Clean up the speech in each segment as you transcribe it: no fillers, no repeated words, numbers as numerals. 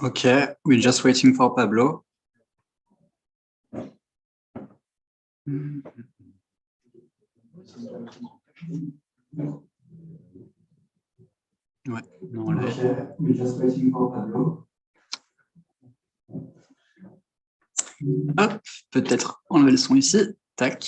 Okay, we're just waiting for Pablo. Ouais, non, là. Okay, we're just waiting for Pablo. Hop, peut-être enlever le son ici. Tac.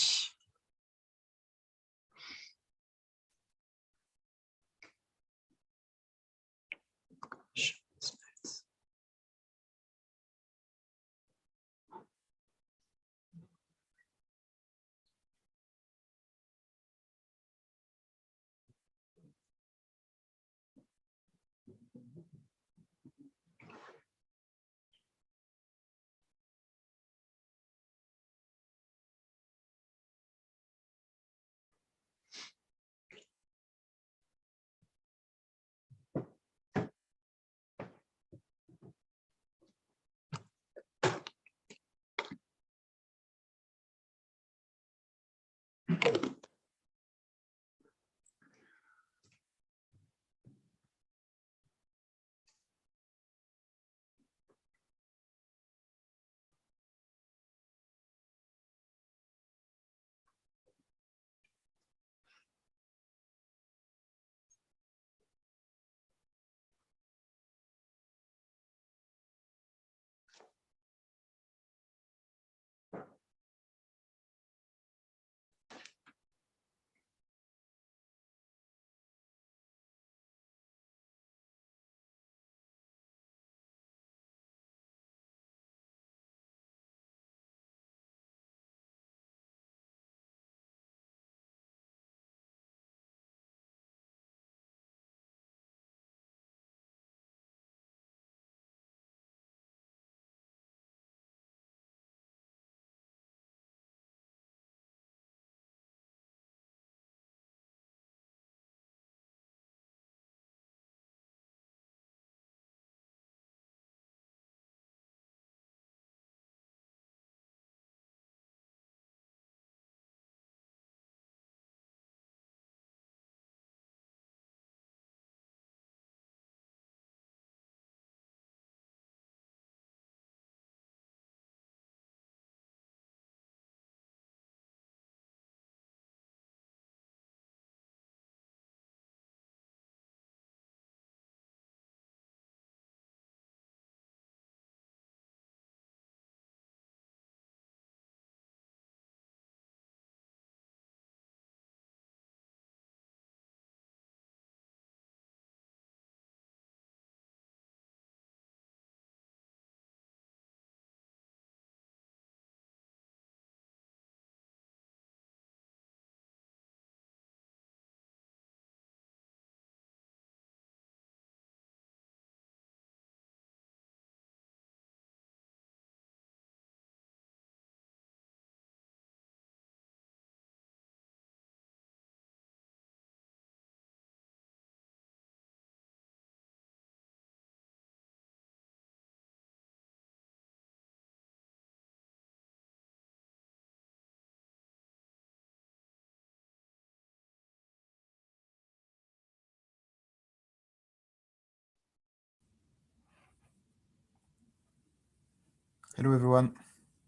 Hello, everyone.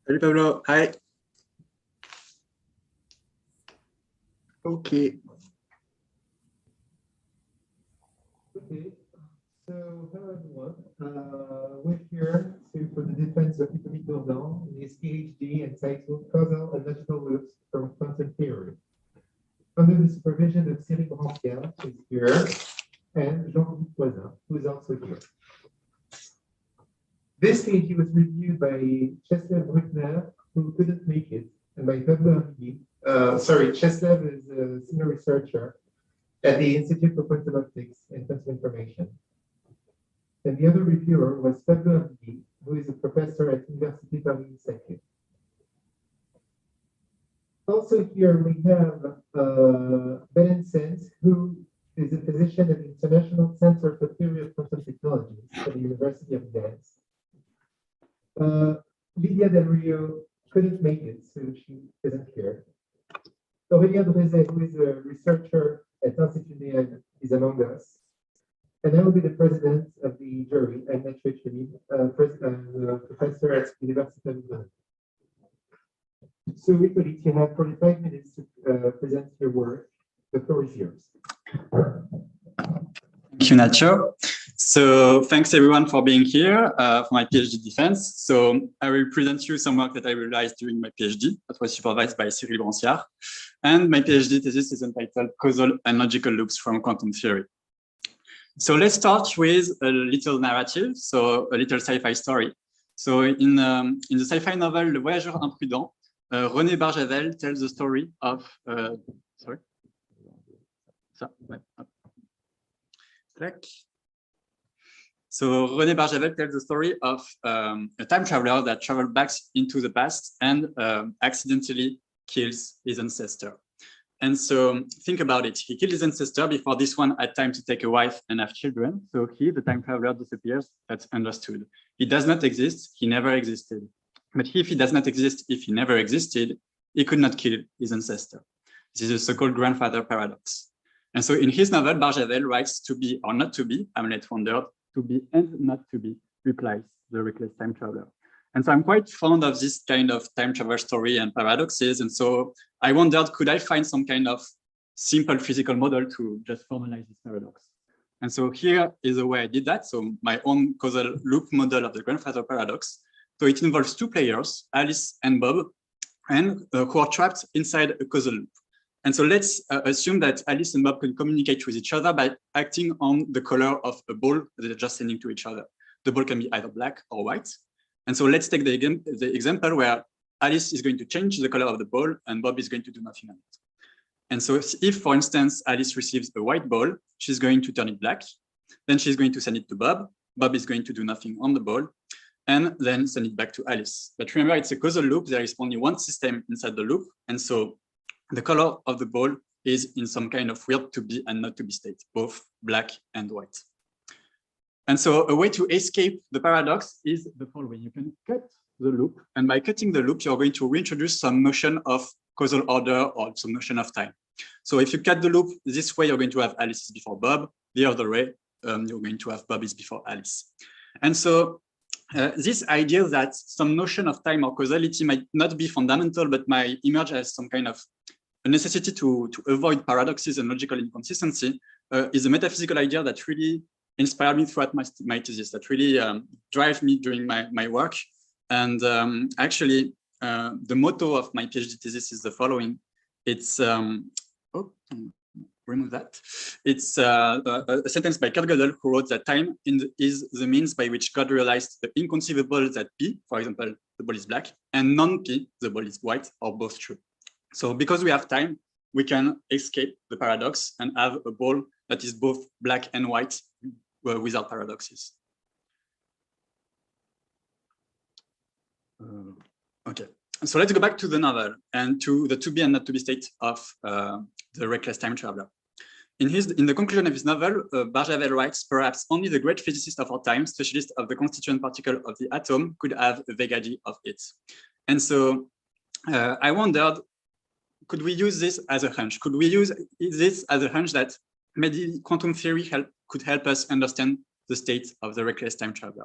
Salut Pablo, hi. Okay. Okay, so hello everyone. We're here for the defense of Hippolyte Bourdon in his PhD entitled Causal and Logical Loops from Quantum Theory, under the supervision of Cyril Branchial, who is here, and Jean-Louis Poisin, who is also here. This PhD was reviewed by Czesław Bruckner, who couldn't make it, and by Pablo Amigui. Czesław is a senior researcher at the Institute for Quantum Optics and Quantum Information. And the other reviewer was Pablo Amigui, who is a professor at Université Paris-Saclay. Also here we have Ben Sens, who is a physician at the International Center for Theory of Quantum Technologies at the University of Gdańsk. Lydia Del Rio couldn't make it, so she isn't here. Aurélien Drezet, who is a researcher at Institut Néel, is among us. And I will be the president of the jury, and Patrick professor at University of Milan. So, Hippolyte, you have 45 minutes to present your work. The floor is yours. Thank you, Nacho. So thanks everyone for being here for my PhD defense. So I will present you some work that I realized during my PhD that was supervised by Cyril Branciard. And my PhD thesis is entitled Causal and Logical Loops from Quantum Theory. So let's start with a little narrative, so a little sci-fi story. So in the sci-fi novel Le Voyageur Imprudent, René Barjavel tells the story of, So René Barjavel tells the story of a time traveler that traveled back into the past and accidentally kills his ancestor. And so think about it. He killed his ancestor before this one had time to take a wife and have children. So he, the time traveler, disappears. That's understood. He does not exist. He never existed. But if he does not exist, if he never existed, he could not kill his ancestor. This is a so-called grandfather paradox. And so in his novel, Barjavel writes to be or not to be, Hamlet wondered, to be and not to be, replies the reckless time traveler. And so I'm quite fond of this kind of time travel story and paradoxes. And so I wondered, could I find some kind of simple physical model to just formalize this paradox? And so here is the way I did that. So my own causal loop model of the grandfather paradox. So it involves two players, Alice and Bob, and who are trapped inside a causal loop. And so let's assume that Alice and Bob can communicate with each other by acting on the color of a ball that they're just sending to each other. The ball can be either black or white. And so let's take the example where Alice is going to change the color of the ball and Bob is going to do nothing on it. And so if, for instance, Alice receives a white ball, she's going to turn it black. Then she's going to send it to Bob. Bob is going to do nothing on the ball and then send it back to Alice. But remember, it's a causal loop. There is only one system inside the loop. And so the color of the ball is in some kind of weird to be and not to be state, both black and white. And so a way to escape the paradox is the following. You can cut the loop, and by cutting the loop, you're going to reintroduce some notion of causal order or some notion of time. So if you cut the loop this way, you're going to have Alice before Bob. The other way, you're going to have Bob before Alice. And so this idea that some notion of time or causality might not be fundamental, but might emerge as some kind of a necessity to avoid paradoxes and logical inconsistency is a metaphysical idea that really inspired me throughout my thesis, that really drive me during my work. And actually, the motto of my PhD thesis is the following. It's, remove that. It's a sentence by Kurt Gödel, who wrote that time is the means by which God realized the inconceivable that P, for example, the ball is black, and non-P, the ball is white, are both true. So because we have time, we can escape the paradox and have a ball that is both black and white without paradoxes. Okay, so let's go back to the novel and to the to be and not to be state of the reckless time traveler. In the conclusion of his novel, Barjavel writes, perhaps only the great physicist of our time, specialist of the constituent particle of the atom, could have a vague idea of it. And so I wondered, could we use this as a hunch? Could we use this as a hunch that maybe quantum theory could help us understand the state of the reckless time traveler?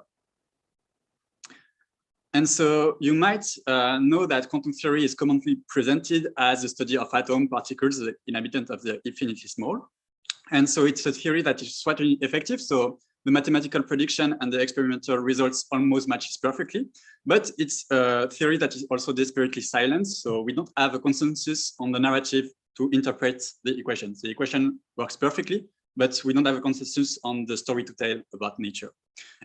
And so you might know that quantum theory is commonly presented as a study of atom particles, the inhabitant of the infinitely small. And so it's a theory that is certainly effective. So the mathematical prediction and the experimental results almost matches perfectly, but it's a theory that is also desperately silent. So we don't have a consensus on the narrative to interpret the equation. The equation works perfectly, but we don't have a consensus on the story to tell about nature.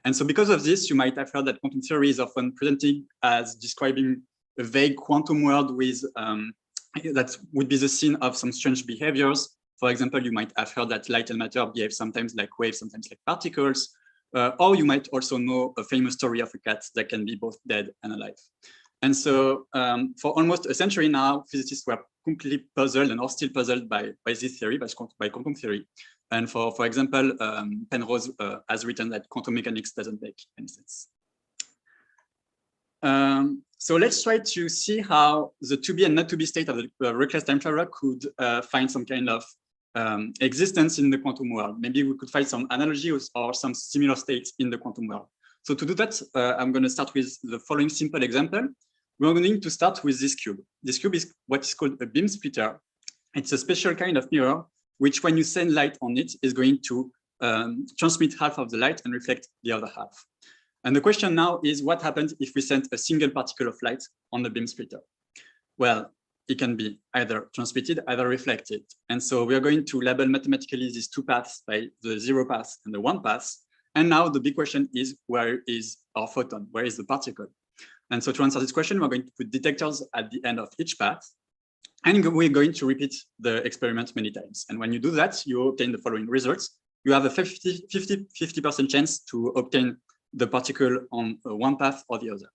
And so because of this, you might have heard that quantum theory is often presented as describing a vague quantum world with that would be the scene of some strange behaviors. For example, you might have heard that light and matter behave sometimes like waves, sometimes like particles. Or you might also know a famous story of a cat that can be both dead and alive. And so for almost a century now, physicists were completely puzzled and are still puzzled by this theory, by quantum theory. And for example, Penrose has written that quantum mechanics doesn't make any sense. So let's try to see how the to be and not to be state of the reckless time traveler could find some kind of existence in the quantum world. Maybe we could find some analogies or some similar states in the quantum world. So to do that, I'm going to start with the following simple example. We're going to start with this cube. This cube is what is called a beam splitter. It's a special kind of mirror, which when you send light on it is going to transmit half of the light and reflect the other half. And the question now is, what happens if we send a single particle of light on the beam splitter? Well, it can be either transmitted, either reflected. And so we are going to label mathematically these two paths by the 0 path and the 1 path. And now the big question is, where is our photon? Where is the particle? And so to answer this question, we're going to put detectors at the end of each path. And we're going to repeat the experiment many times. And when you do that, you obtain the following results. You have a 50% chance to obtain the particle on one path or the other.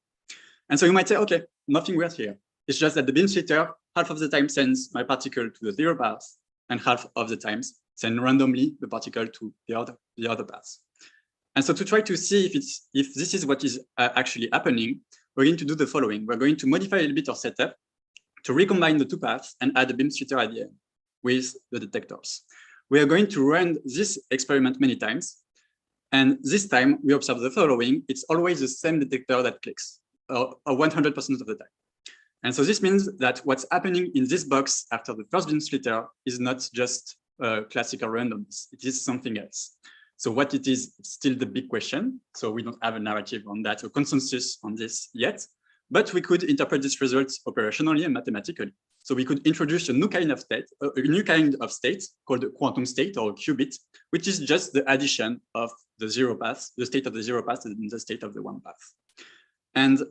And so you might say, okay, nothing weird here. It's just that the beam splitter half of the time sends my particle to the 0 path and half of the times send randomly the particle to the other path. And so to try to see if this is what is actually happening, we're going to do the following. We're going to modify a little bit our setup to recombine the two paths and add a beam splitter at the end with the detectors. We are going to run this experiment many times. And this time we observe the following. It's always the same detector that clicks 100% of the time. And so this means that what's happening in this box after the first beam splitter is not just classical randomness. It is something else. So what it is, it's still the big question. So we don't have a narrative on that, a consensus on this yet. But we could interpret these results operationally and mathematically. So we could introduce a new kind of state, called a quantum state or a qubit, which is just the addition of the 0 path, the state of the 0 path and the state of the 1 path. And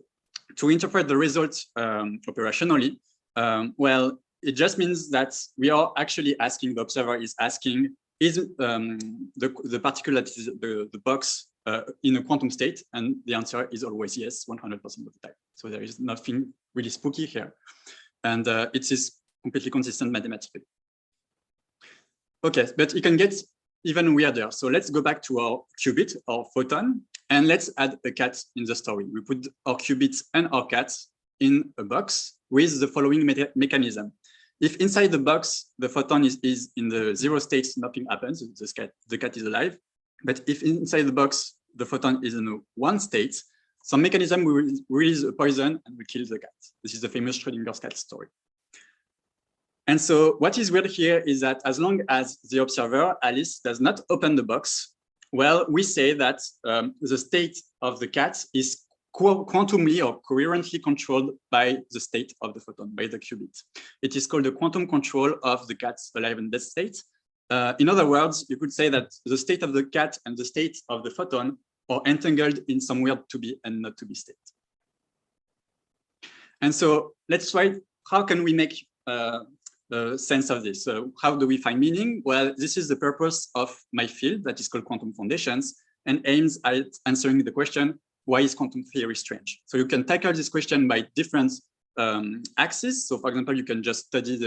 to interpret the results operationally, well, it just means that we are actually asking, the observer is asking, is the particle that is the box in a quantum state? And the answer is always yes, 100% of the time. So there is nothing really spooky here. And it is completely consistent mathematically. Okay, but it can get even weirder. So let's go back to our qubit, our photon, and let's add a cat in the story. We put our qubit and our cat in a box with the following mechanism. If inside the box, the photon is in the 0 state, nothing happens, the cat is alive. But if inside the box, the photon is in a 1 state, some mechanism will release a poison and will kill the cat. This is the famous Schrodinger's cat story. And so what is weird here is that as long as the observer, Alice, does not open the box, well, we say that the state of the cat is quantumly or coherently controlled by the state of the photon, by the qubit. It is called the quantum control of the cat's alive and dead state. In other words, you could say that the state of the cat and the state of the photon are entangled in some weird to be and not to be state. And so let's try, how can we make sense of this? So how do we find meaning? Well, this is the purpose of my field that is called quantum foundations and aims at answering the question, why is quantum theory strange? So you can tackle this question by different axes. So for example, you can just study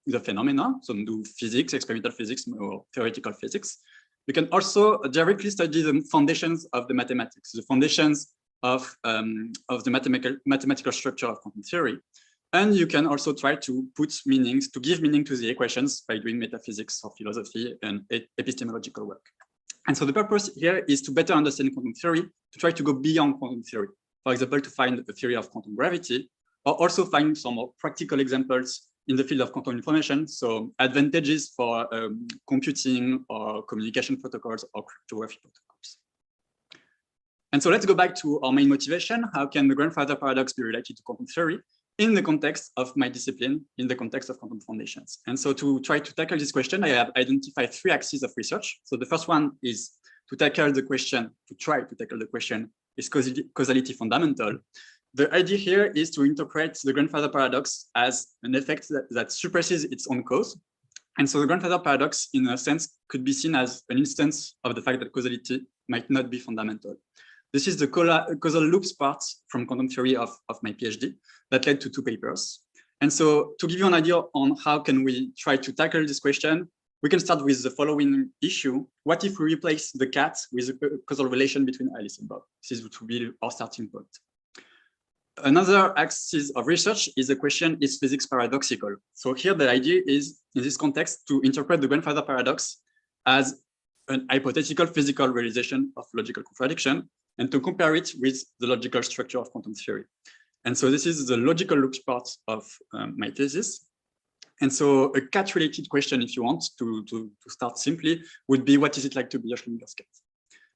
the phenomena, so do physics, experimental physics or theoretical physics. You can also directly study the foundations of the mathematics, the foundations of the mathematical structure of quantum theory. And you can also try to put meanings, to give meaning to the equations by doing metaphysics or philosophy and epistemological work. And so the purpose here is to better understand quantum theory, to try to go beyond quantum theory. For example, to find a theory of quantum gravity, or also find some more practical examples in the field of quantum information. So advantages for computing or communication protocols or cryptography protocols. And so let's go back to our main motivation. How can the grandfather paradox be related to quantum theory in the context of my discipline, in the context of quantum foundations? And so to try to tackle this question, I have identified 3 axes of research. So the first one is to tackle the question, to try to tackle the question, is causality fundamental? The idea here is to interpret the grandfather paradox as an effect that suppresses its own cause. And so the grandfather paradox, in a sense, could be seen as an instance of the fact that causality might not be fundamental. This is the causal loops part from quantum theory of my PhD that led to 2 papers. And so to give you an idea on how can we try to tackle this question, we can start with the following issue. What if we replace the cat with a causal relation between Alice and Bob? This would be our starting point. Another axis of research is the question, is physics paradoxical? So here the idea is, in this context, to interpret the grandfather paradox as an hypothetical physical realization of logical contradiction and to compare it with the logical structure of quantum theory. And so this is the logical loop part of my thesis. And so a cat-related question, if you want to start simply, would be, what is it like to be a Schrodinger's cat?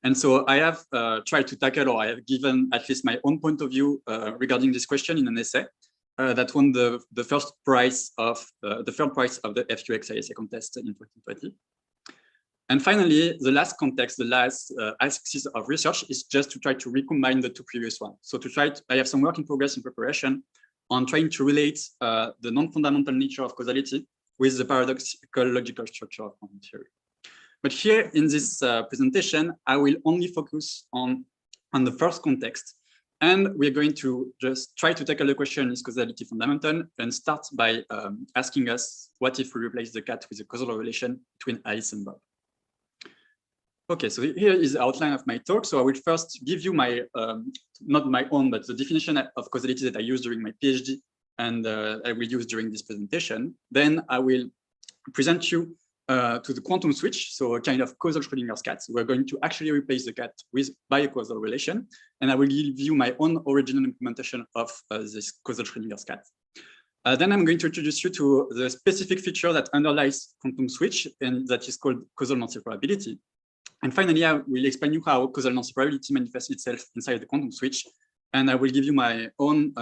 And so I have tried to tackle, or I have given at least my own point of view regarding this question in an essay that won the third prize of the FQX ISA contest in 2020. And finally, the last context, the last axis of research is just to try to recombine the two previous ones. So I have some work in progress in preparation on trying to relate the non-fundamental nature of causality with the paradoxical logical structure of quantum theory. But here in this presentation, I will only focus on the first context. And we're going to just try to tackle the question, is causality fundamental? And start by asking us, what if we replace the cat with a causal relation between Alice and Bob? Okay, so here is the outline of my talk. So I will first give you my, not my own, but the definition of causality that I used during my PhD and I will use during this presentation. Then I will present you to the quantum switch, so a kind of causal Schrodinger's cat. We're going to actually replace the cat by a causal relation, and I will give you my own original implementation of this causal Schrodinger's cat. Then I'm going to introduce you to the specific feature that underlies quantum switch, and that is called causal non-separability. And finally, I will explain you how causal non-separability manifests itself inside the quantum switch, and I will give you my own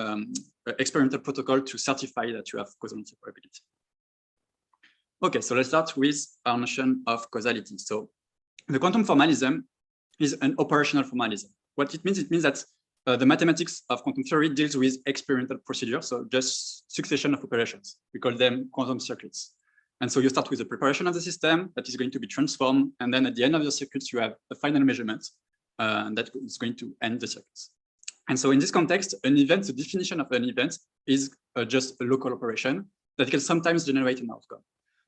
experimental protocol to certify that you have causal non-separability. Okay, so let's start with our notion of causality. So the quantum formalism is an operational formalism. What it means that the mathematics of quantum theory deals with experimental procedures, so just succession of operations. We call them quantum circuits. And so you start with the preparation of the system that is going to be transformed, and then at the end of the circuits, you have a final measurement that is going to end the circuits. And so in this context, an event, the definition of an event is just a local operation that can sometimes generate an outcome.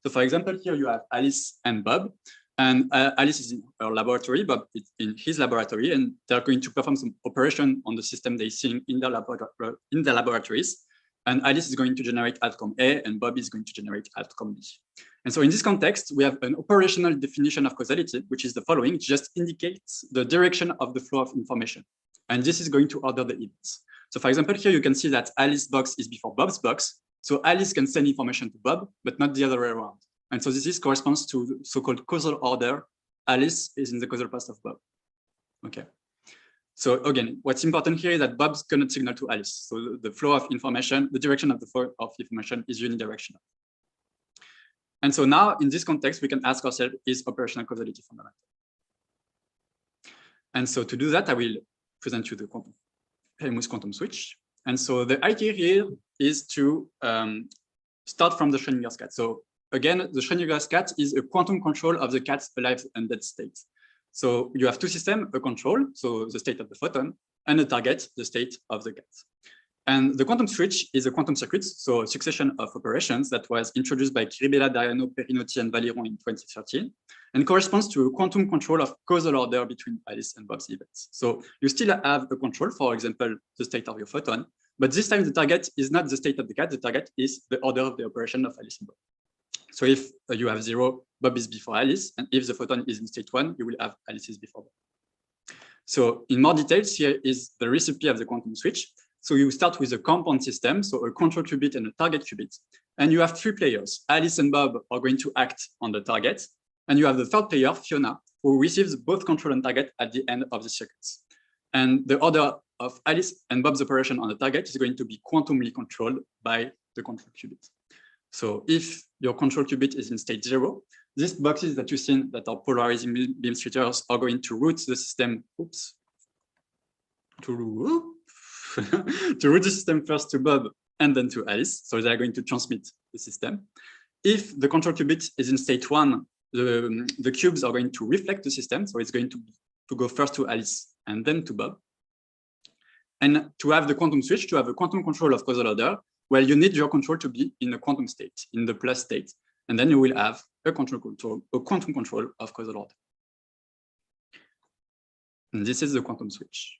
So for example, here you have Alice and Bob, and Alice is in her laboratory, Bob is in his laboratory, and they're going to perform some operation on the system they see in their laboratories. And Alice is going to generate outcome A, and Bob is going to generate outcome B. And so in this context, we have an operational definition of causality, which is the following. It just indicates the direction of the flow of information. And this is going to order the events. So for example, here you can see that Alice's box is before Bob's box. So Alice can send information to Bob, but not the other way around. And so this corresponds to the so-called causal order. Alice is in the causal path of Bob. Okay. So again, what's important here is that Bob cannot signal to Alice. So the flow of information, the direction of the flow of information is unidirectional. And so now in this context, we can ask ourselves, is operational causality fundamental? And so to do that, I will present you the famous quantum switch. And so the idea here is to start from the Schrodinger's cat. So again, the Schrodinger's cat is a quantum control of the cat's alive and dead state. So you have two systems, a control, so the state of the photon, and a target, the state of the cat. And the quantum switch is a quantum circuit, so a succession of operations that was introduced by Kiribella, Dariano, Perinotti, and Valiron in 2013, and corresponds to a quantum control of causal order between Alice and Bob's events. So you still have a control, for example, the state of your photon, but this time the target is not the state of the cat, the target is the order of the operation of Alice and Bob. So if you have 0, Bob is before Alice, and if the photon is in state 1, you will have Alice is before Bob. So in more details, here is the recipe of the quantum switch. So you start with a compound system, so a control qubit and a target qubit. And you have 3 players. Alice and Bob are going to act on the target. And you have the third player, Fiona, who receives both control and target at the end of the circuits. And the order of Alice and Bob's operation on the target is going to be quantumly controlled by the control qubit. So if your control qubit is in state 0, these boxes that you've seen that are polarizing beam splitters are going to route the system, to route the system first to Bob and then to Alice. So they're going to transmit the system. If the control qubit is in state 1, the cubes are going to reflect the system. So it's going to go first to Alice and then to Bob. And to have the quantum switch, to have a quantum control of causal order, well, you need your control to be in the quantum state, in the plus state. And then you will have a quantum control of causal order. And this is the quantum switch.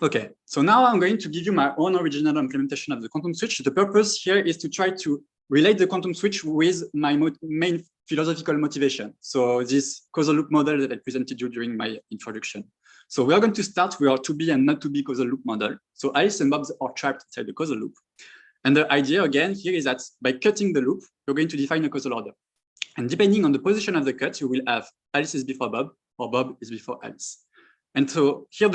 Okay, so now I'm going to give you my own original implementation of the quantum switch. The purpose here is to try to relate the quantum switch with my main philosophical motivation. So this causal loop model that I presented you during my introduction. So we are going to start with our to be and not to be causal loop model. So Alice and Bob are trapped inside the causal loop. And the idea again here is that by cutting the loop, you're going to define a causal order. And depending on the position of the cut, you will have Alice is before Bob or Bob is before Alice. And so here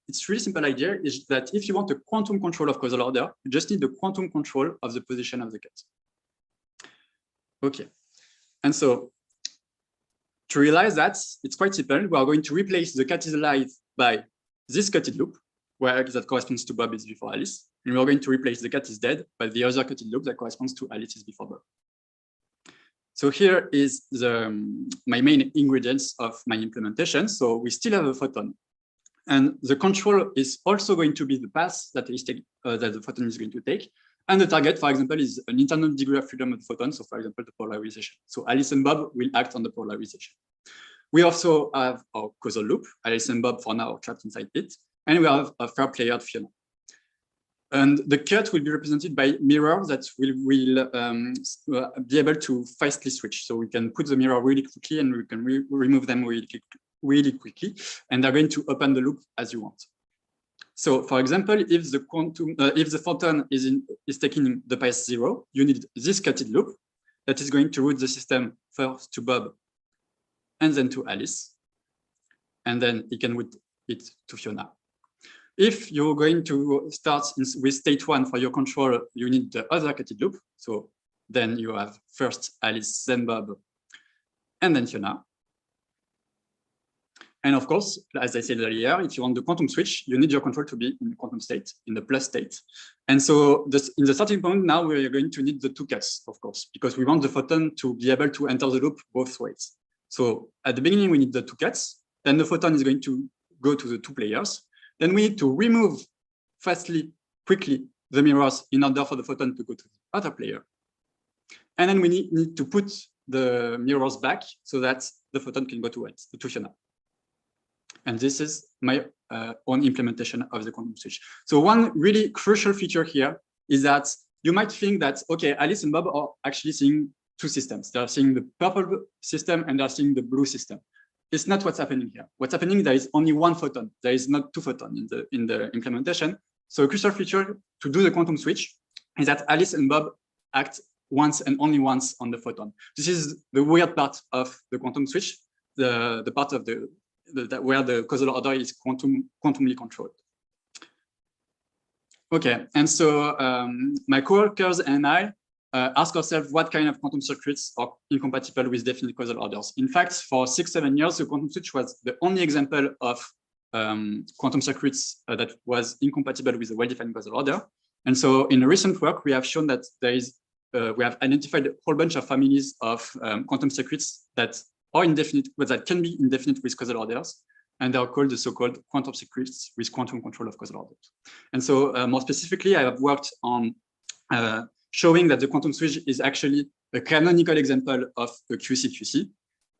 it's really simple idea is that if you want a quantum control of causal order, you just need the quantum control of the position of the cut. Okay, and so to realize that, it's quite simple. We are going to replace the cat is alive by this cutted loop, where that corresponds to Bob is before Alice. And we are going to replace the cat is dead by the other cutted loop that corresponds to Alice is before Bob. So here is my main ingredients of my implementation. So we still have a photon. And the control is also going to be the path that the photon is going to take. And the target, for example, is an internal degree of freedom of the photon. So for example, the polarization. So Alice and Bob will act on the polarization. We also have our causal loop. Alice and Bob for now are trapped inside it. And we have a fair playered Fiona. And the cut will be represented by mirrors that will be able to fastly switch. So we can put the mirror really quickly and we can remove them really quickly. And they're going to open the loop as you want. So for example, if the photon is taking the path 0, you need this cutted loop that is going to route the system first to Bob and then to Alice. And then it can route it to Fiona. If you're going to start with state 1 for your control, you need the other cutted loop. So then you have first Alice, then Bob, and then Fiona. And of course, as I said earlier, if you want the quantum switch, you need your control to be in the quantum state, in the plus state. And so in the starting point, now we're going to need the two cuts, of course, because we want the photon to be able to enter the loop both ways. So at the beginning, we need the two cuts. Then the photon is going to go to the two players. Then we need to remove quickly, the mirrors in order for the photon to go to the other player. And then we need to put the mirrors back so that the photon can go to Fiona. And this is my own implementation of the quantum switch. So one really crucial feature here is that you might think that, okay, Alice and Bob are actually seeing two systems. They're seeing the purple system and they're seeing the blue system. It's not what's happening here. What's happening, there is only one photon. There is not two photons in the implementation. So a crucial feature to do the quantum switch is that Alice and Bob act once and only once on the photon. This is the weird part of the quantum switch, the part of where the causal order is quantumly controlled. Okay, and so my coworkers and I ask ourselves what kind of quantum circuits are incompatible with definite causal orders. In fact, for 6-7 years, the quantum switch was the only example of quantum circuits that was incompatible with a well-defined causal order. And so in recent work, we have shown that we have identified a whole bunch of families of quantum circuits that are indefinite, but that can be indefinite with causal orders. And they are called the so-called quantum circuits with quantum control of causal orders. And so more specifically, I have worked on showing that the quantum switch is actually a canonical example of a QC-QC.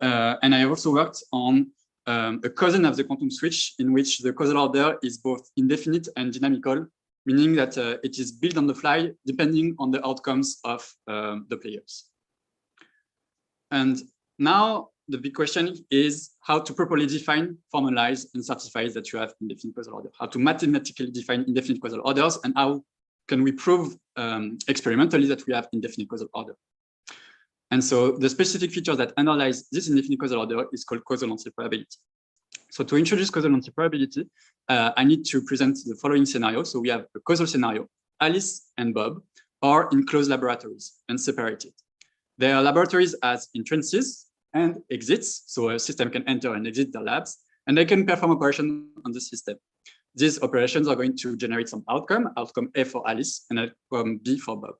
And I also worked on a cousin of the quantum switch in which the causal order is both indefinite and dynamical, meaning that it is built on the fly depending on the outcomes of the players. And now the big question is how to properly define, formalize, and certify that you have indefinite causal order, how to mathematically define indefinite causal orders, and how can we prove experimentally that we have indefinite causal order. And so the specific feature that analyze this indefinite causal order is called causal anti-probability. So to introduce causal anti-probability, I need to present the following scenario. So we have a causal scenario. Alice and Bob are in closed laboratories and separated. Their laboratories as entrances and exits. So a system can enter and exit their labs, and they can perform operations on the system. These operations are going to generate some outcome A for Alice and outcome B for Bob.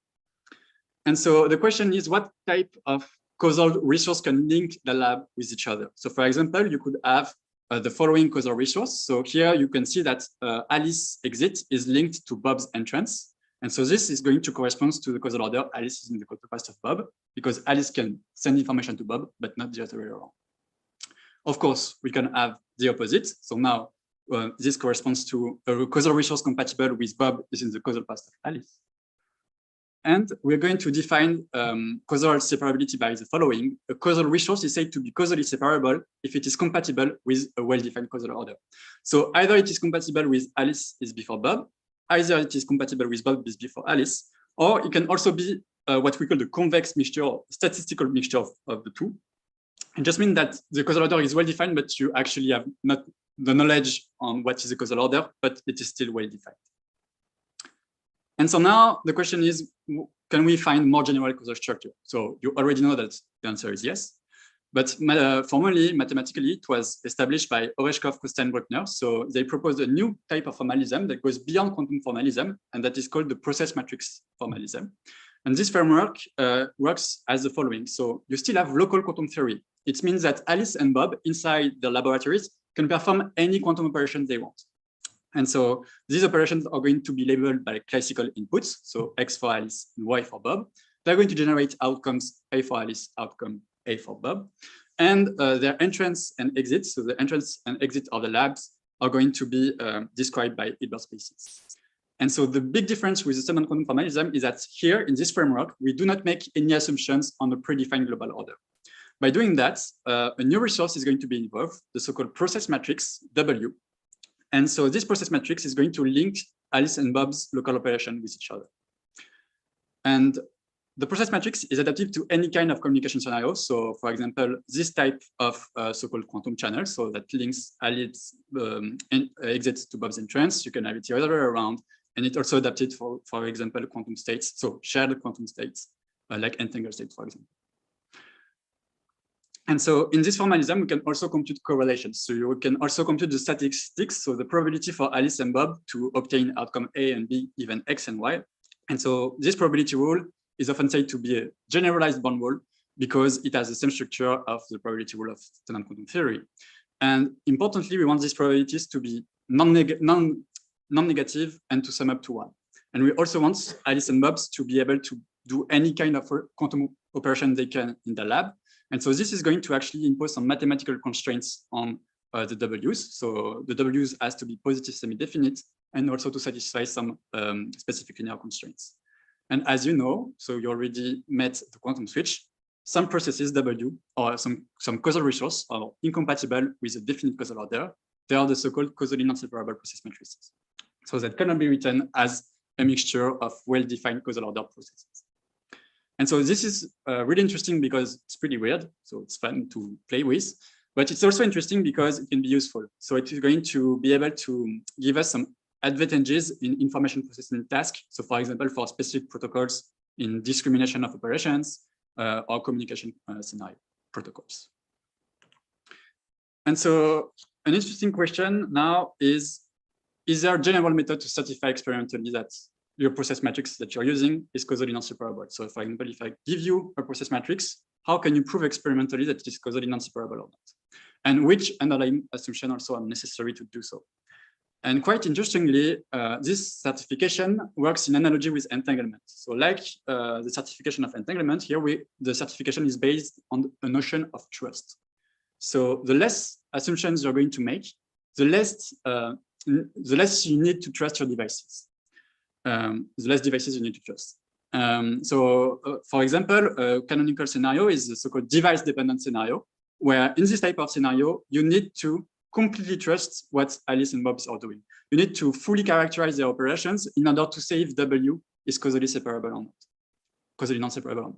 And so the question is, what type of causal resource can link the lab with each other? So for example, you could have the following causal resource. So here you can see that Alice exit is linked to Bob's entrance. And so this is going to correspond to the causal order. Alice is in the causal path of Bob, because Alice can send information to Bob, but not the other way around. Of course, we can have the opposite. So now this corresponds to a causal resource compatible with Bob is in the causal past of Alice. And we're going to define causal separability by the following. A causal resource is said to be causally separable if it is compatible with a well-defined causal order. So either it is compatible with Alice is before Bob, either it is compatible with Bob is before Alice, or it can also be what we call the convex mixture, or statistical mixture of the two. It just means that the causal order is well-defined, but you actually have not the knowledge on what is the causal order, but it is still well-defined. And so now the question is, can we find more general causal structure? So you already know that the answer is yes. But formally, mathematically, it was established by Oreshkov, Costa, and Bruckner. So they proposed a new type of formalism that goes beyond quantum formalism, and that is called the process matrix formalism. And this framework works as the following. So you still have local quantum theory. It means that Alice and Bob inside the laboratories can perform any quantum operation they want. And so these operations are going to be labeled by classical inputs. So X for Alice and Y for Bob. They're going to generate outcomes A for Alice, outcome A for Bob. And their entrance and exit, so the entrance and exit of the labs are going to be described by Hilbert spaces. And so the big difference with the standard quantum formalism is that here in this framework, we do not make any assumptions on the predefined global order. By doing that, a new resource is going to be involved, the so-called process matrix W. And so this process matrix is going to link Alice and Bob's local operation with each other. And the process matrix is adaptive to any kind of communication scenario. So for example, this type of so-called quantum channel, so that links Alice's exit to Bob's entrance, you can have it the other way around. And it also adapted for example, quantum states, so shared quantum states, like entangled states, for example. And so in this formalism, we can also compute correlations. So you can also compute the statistics, so the probability for Alice and Bob to obtain outcome A and B, even X and Y. And so this probability rule is often said to be a generalized bound rule because it has the same structure of the probability rule of standard quantum theory. And importantly, we want these probabilities to be non-negative and to sum up to 1. And we also want Alice and Bob to be able to do any kind of quantum operation they can in the lab. And so this is going to actually impose some mathematical constraints on the W's. So the W's has to be positive semi-definite and also to satisfy some specific linear constraints. And as you know, so you already met the quantum switch, some processes W or some causal resource are incompatible with a definite causal order. They are the so-called causally non-separable process matrices. So that cannot be written as a mixture of well-defined causal order processes. And so this is really interesting because it's pretty weird. So it's fun to play with, but it's also interesting because it can be useful. So it is going to be able to give us some advantages in information processing tasks. So for example, for specific protocols in discrimination of operations or communication scenario protocols. And so an interesting question now is there a general method to certify experimentally that your process matrix that you're using is causally non-separable? So for example, if I give you a process matrix, how can you prove experimentally that it is causally non-separable or not? And which underlying assumption also are necessary to do so? And quite interestingly, this certification works in analogy with entanglement. So like the certification of entanglement, here the certification is based on a notion of trust. So the less assumptions you're going to make, the less you need to trust your devices. The less devices you need to trust. For example, a canonical scenario is the so-called device-dependent scenario, where in this type of scenario, you need to completely trust what Alice and Bob are doing. You need to fully characterize their operations in order to say if W is causally separable or not, causally non-separable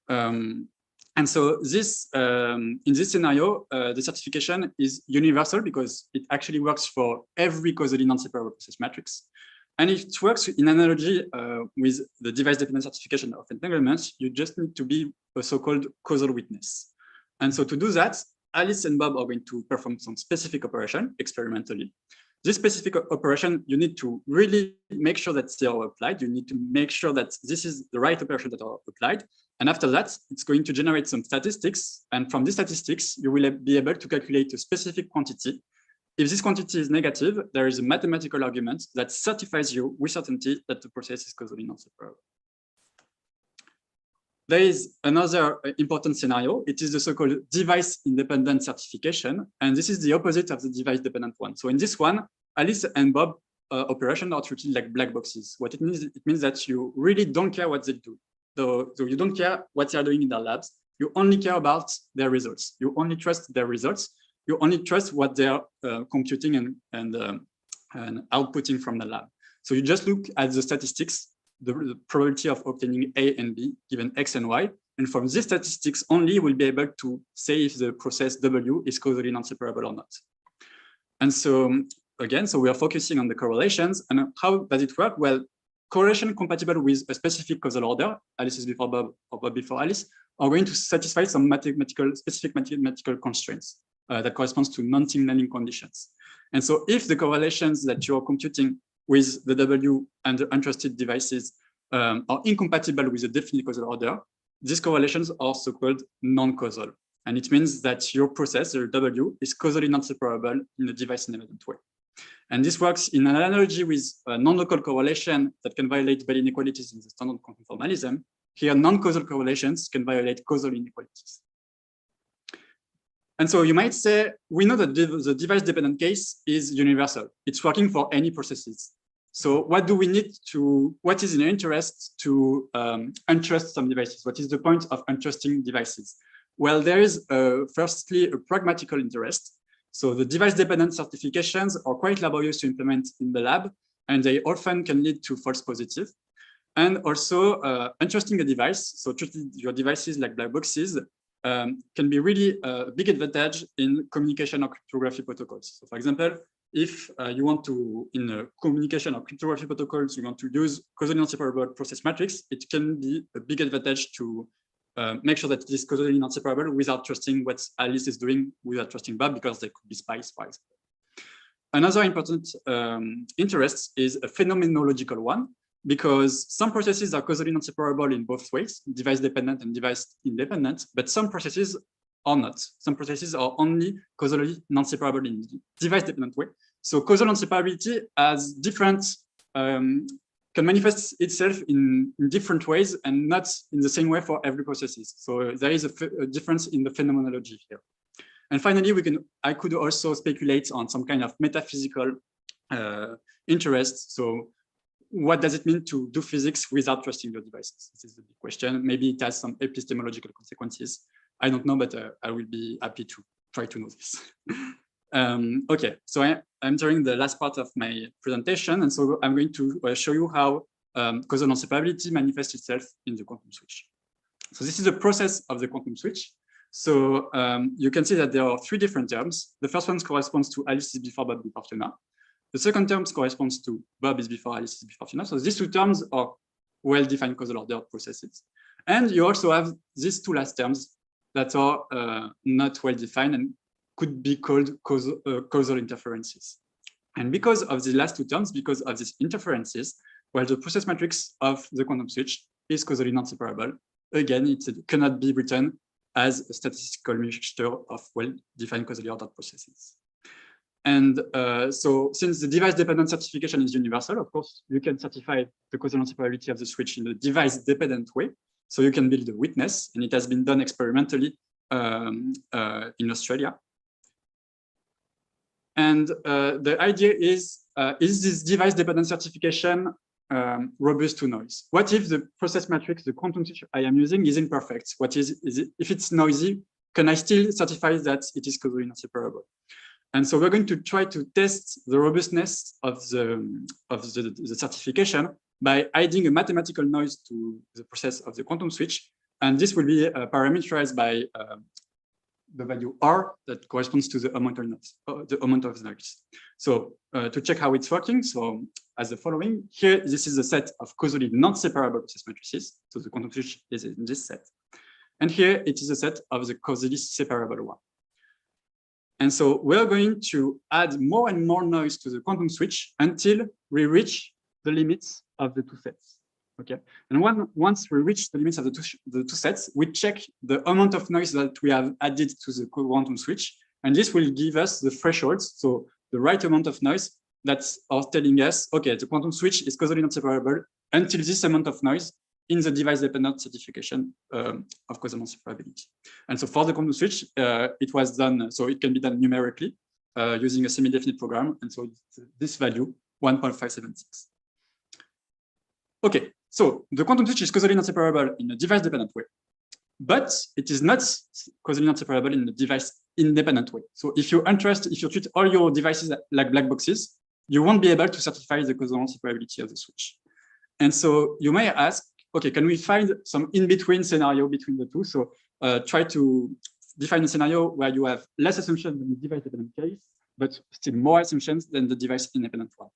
or not. And so this, in this scenario, the certification is universal because it actually works for every causally non-separable process matrix. And if it works in analogy with the device-dependent certification of entanglement, you just need to be a so-called causal witness. And so to do that, Alice and Bob are going to perform some specific operation experimentally. This specific operation, you need to really make sure that they are applied. You need to make sure that this is the right operation that are applied. And after that, it's going to generate some statistics. And from these statistics, you will be able to calculate a specific quantity. If this quantity is negative, there is a mathematical argument that certifies you with certainty that the process is causally non-separable. there is another important scenario. It is the so-called device-independent certification, and this is the opposite of the device-dependent one. So in this one, Alice and Bob operations are treated like black boxes. What it means that you really don't care what they do. So you don't care what they are doing in their labs. You only care about their results. You only trust their results. You only trust what they are computing and outputting from the lab. So you just look at the statistics, the probability of obtaining A and B given X and Y. And from these statistics only, we'll be able to say if the process W is causally non-separable or not. And so again, so we are focusing on the correlations. And how does it work? Well, correlation compatible with a specific causal order, Alice is before Bob or Bob before Alice, are going to satisfy some specific mathematical constraints that corresponds to non-team learning conditions. And so if the correlations that you're computing with the W and the untrusted devices are incompatible with a definite causal order, these correlations are so-called non-causal. And it means that your process, the W, is causally non-separable in a device-independent way. And this works in an analogy with non-local correlation that can violate Bell inequalities in the standard quantum formalism. Here, non-causal correlations can violate causal inequalities. And so you might say, we know that the device-dependent case is universal. It's working for any processes. So what do we need to, what is in your interest to untrust some devices? What is the point of untrusting devices? Well, there is firstly a pragmatical interest. So the device-dependent certifications are quite laborious to implement in the lab, and they often can lead to false positive. And also untrusting a device, so treating your devices like black boxes, can be really a big advantage in communication or cryptography protocols. So for example, if you want to, in a communication or cryptography protocols, you want to use causally non-separable process matrix, it can be a big advantage to make sure that it is causally non-separable without trusting what Alice is doing, without trusting Bob, because they could be spies, for example. Another important interest is a phenomenological one, because some processes are causally non-separable in both ways, device-dependent and device-independent, but some processes are not. Some processes are only causally non-separable in device-dependent way. So causal non-separability has different, can manifest itself in different ways and not in the same way for every processes. So there is a difference in the phenomenology here. And finally, I could also speculate on some kind of metaphysical interest. So what does it mean to do physics without trusting your devices? This is the big question. Maybe it has some epistemological consequences. I don't know, but I will be happy to try to know this. Okay, so I'm entering the last part of my presentation, and so I'm going to show you how causal non-separability manifests itself in the quantum switch. So this is the process of the quantum switch. So you can see that there are three different terms. The first one corresponds to Alice is before Bob before Fiona. The second term corresponds to Bob is before Alice is before Fiona. So these two terms are well-defined causal order processes. And you also have these two last terms that are not well-defined and could be called causal interferences. And because of the last two terms, because of these interferences, well, the process matrix of the quantum switch is causally non-separable. Again, it cannot be written as a statistical mixture of well-defined causally ordered processes. And so since the device-dependent certification is universal, of course, you can certify the causal non-separability of the switch in a device-dependent way. So you can build a witness, and it has been done experimentally in Australia. And the idea is this device-dependent certification robust to noise? What if the process matrix, the quantum switch I am using, is imperfect? What is it? If it's noisy, can I still certify that it is causally non-separable? And so we're going to try to test the robustness of the certification by adding a mathematical noise to the process of the quantum switch. And this will be parameterized by the value R that corresponds to the amount of noise. So to check how it's working, so as the following, here, this is a set of causally non-separable process matrices. So the quantum switch is in this set. And here it is a set of the causally separable one. And so we're going to add more and more noise to the quantum switch until we reach the limits of the two sets. Okay, and once we reach the limits of the two sets, we check the amount of noise that we have added to the quantum switch, and this will give us the thresholds, so the right amount of noise that are telling us, okay, the quantum switch is causally non-separable until this amount of noise in the device-dependent certification of causal non-separability. And so for the quantum switch, it was done, so it can be done numerically using a semi-definite program. And so this value, 1.576. Okay, so the quantum switch is causally non-separable in a device-dependent way, but it is not causally non-separable in a device-independent way. So if you treat all your devices like black boxes, you won't be able to certify the causal non-separability of the switch. And so you may ask, okay, can we find some in-between scenario between the two? So try to define a scenario where you have less assumptions than the device-dependent case, but still more assumptions than the device-independent one.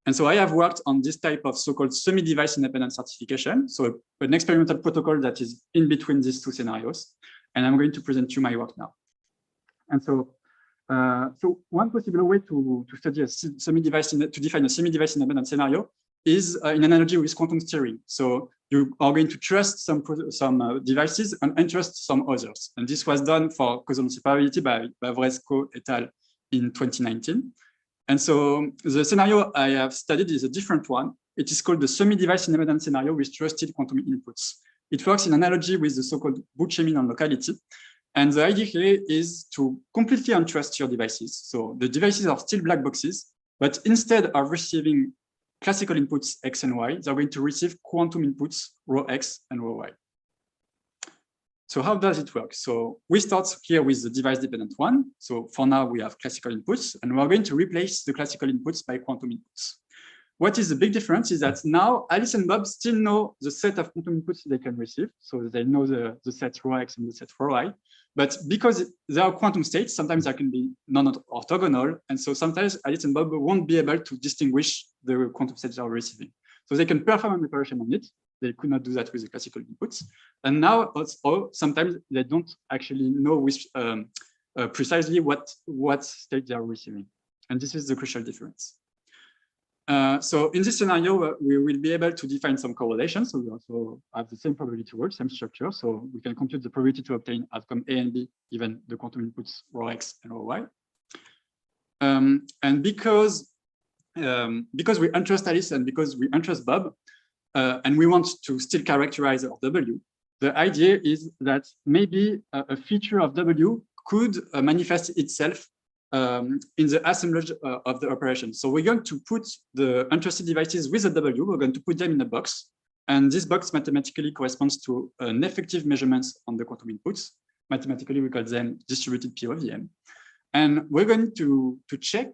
And so I have worked on this type of so-called semi-device independent certification. So an experimental protocol that is in between these two scenarios. And I'm going to present you my work now. And so, one possible way to study a semi-device, to define a semi-device independent scenario is in analogy with quantum steering. So you are going to trust some devices and untrust some others. And this was done for causal non-separability by Vresco et al. In 2019. And so the scenario I have studied is a different one. It is called the semi-device independent scenario with trusted quantum inputs. It works in analogy with the so-called Buchemi non-locality. And the idea here is to completely untrust your devices. So the devices are still black boxes, but instead of receiving classical inputs X and Y, they're going to receive quantum inputs rho X and rho Y. So how does it work? So we start here with the device-dependent one. So for now, we have classical inputs, and we're going to replace the classical inputs by quantum inputs. What is the big difference is that now Alice and Bob still know the set of quantum inputs they can receive. So they know the set rho X and the set rho Y. But because they are quantum states, sometimes they can be non-orthogonal. And so sometimes Alice and Bob won't be able to distinguish the quantum states they are receiving. So they can perform an operation on it. They could not do that with the classical inputs. And now also, sometimes they don't actually know which, precisely what state they are receiving. And this is the crucial difference. So in this scenario, we will be able to define some correlations. So we also have the same probability rule, same structure. So we can compute the probability to obtain outcome A and B, given the quantum inputs rho X and rho Y. And because we untrust Alice and because we untrust Bob, and we want to still characterize our W, the idea is that maybe a feature of W could manifest itself in the assemblage of the operation. So we're going to put the untrusted devices with a W, we're going to put them in a box, and this box mathematically corresponds to an effective measurements on the quantum inputs. Mathematically, we call them distributed POVM. And we're going to check,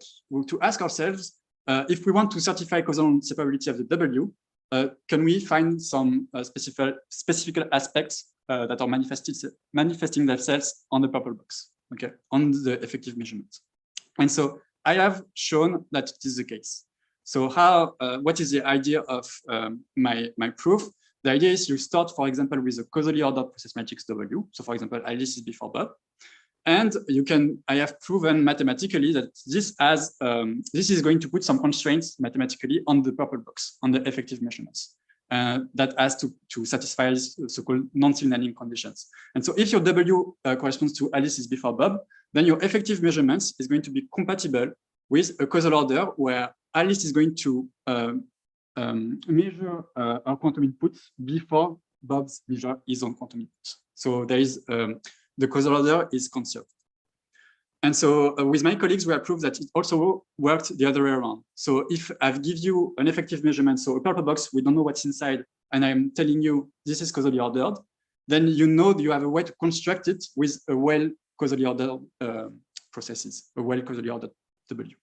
to ask ourselves, if we want to certify causal separability of the W, can we find some specific aspects that are manifesting themselves on the purple box, okay, on the effective measurement? And so I have shown that it is the case. So what is the idea of my proof? The idea is you start, for example, with a causally ordered process matrix W. So for example, Alice is before Bob. And I have proven mathematically that this is going to put some constraints mathematically on the purple box, on the effective measurements. That has to satisfy so-called non-signaling conditions. And so if your W corresponds to Alice is before Bob, then your effective measurements is going to be compatible with a causal order where Alice is going to measure our quantum inputs before Bob's measure is on quantum inputs. So there is the causal order is conserved. And so with my colleagues, we have proved that it also worked the other way around. So if I give you an effective measurement, so a purple box, we don't know what's inside, and I'm telling you this is causally ordered, then you know you have a way to construct it with a well causally ordered processes, a well causally ordered W.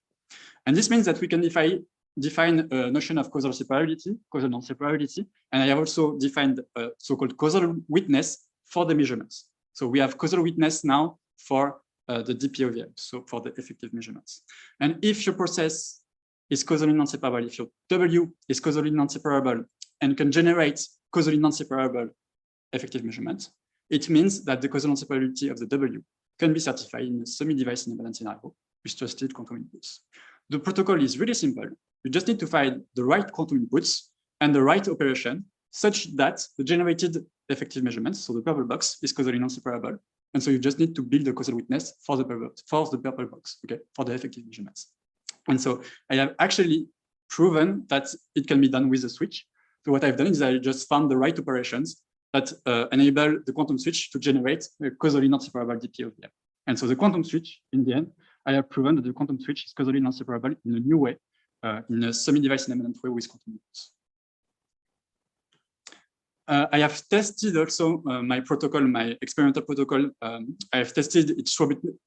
And this means that we can define a notion of causal separability, causal non-separability, and I have also defined a so-called causal witness for the measurements. So we have causal witness now for the DPOVM, so for the effective measurements. And if your process is causally non-separable, if your W is causally non-separable and can generate causally non-separable effective measurements, it means that the causal non-separability of the W can be certified in a semi-device independent scenario with trusted quantum inputs. The protocol is really simple. You just need to find the right quantum inputs and the right operation such that the generated effective measurements, so the purple box, is causally non-separable. And so you just need to build a causal witness for the purple box, okay, for the effective measurements. And so I have actually proven that it can be done with a switch. So what I've done is I just found the right operations that enable the quantum switch to generate a causally non-separable DPOVM. And so the quantum switch, in the end, I have proven that the quantum switch is causally non-separable in a new way, in a semi-device independent way with quantum inputs. I have tested also my protocol, my experimental protocol. I have tested its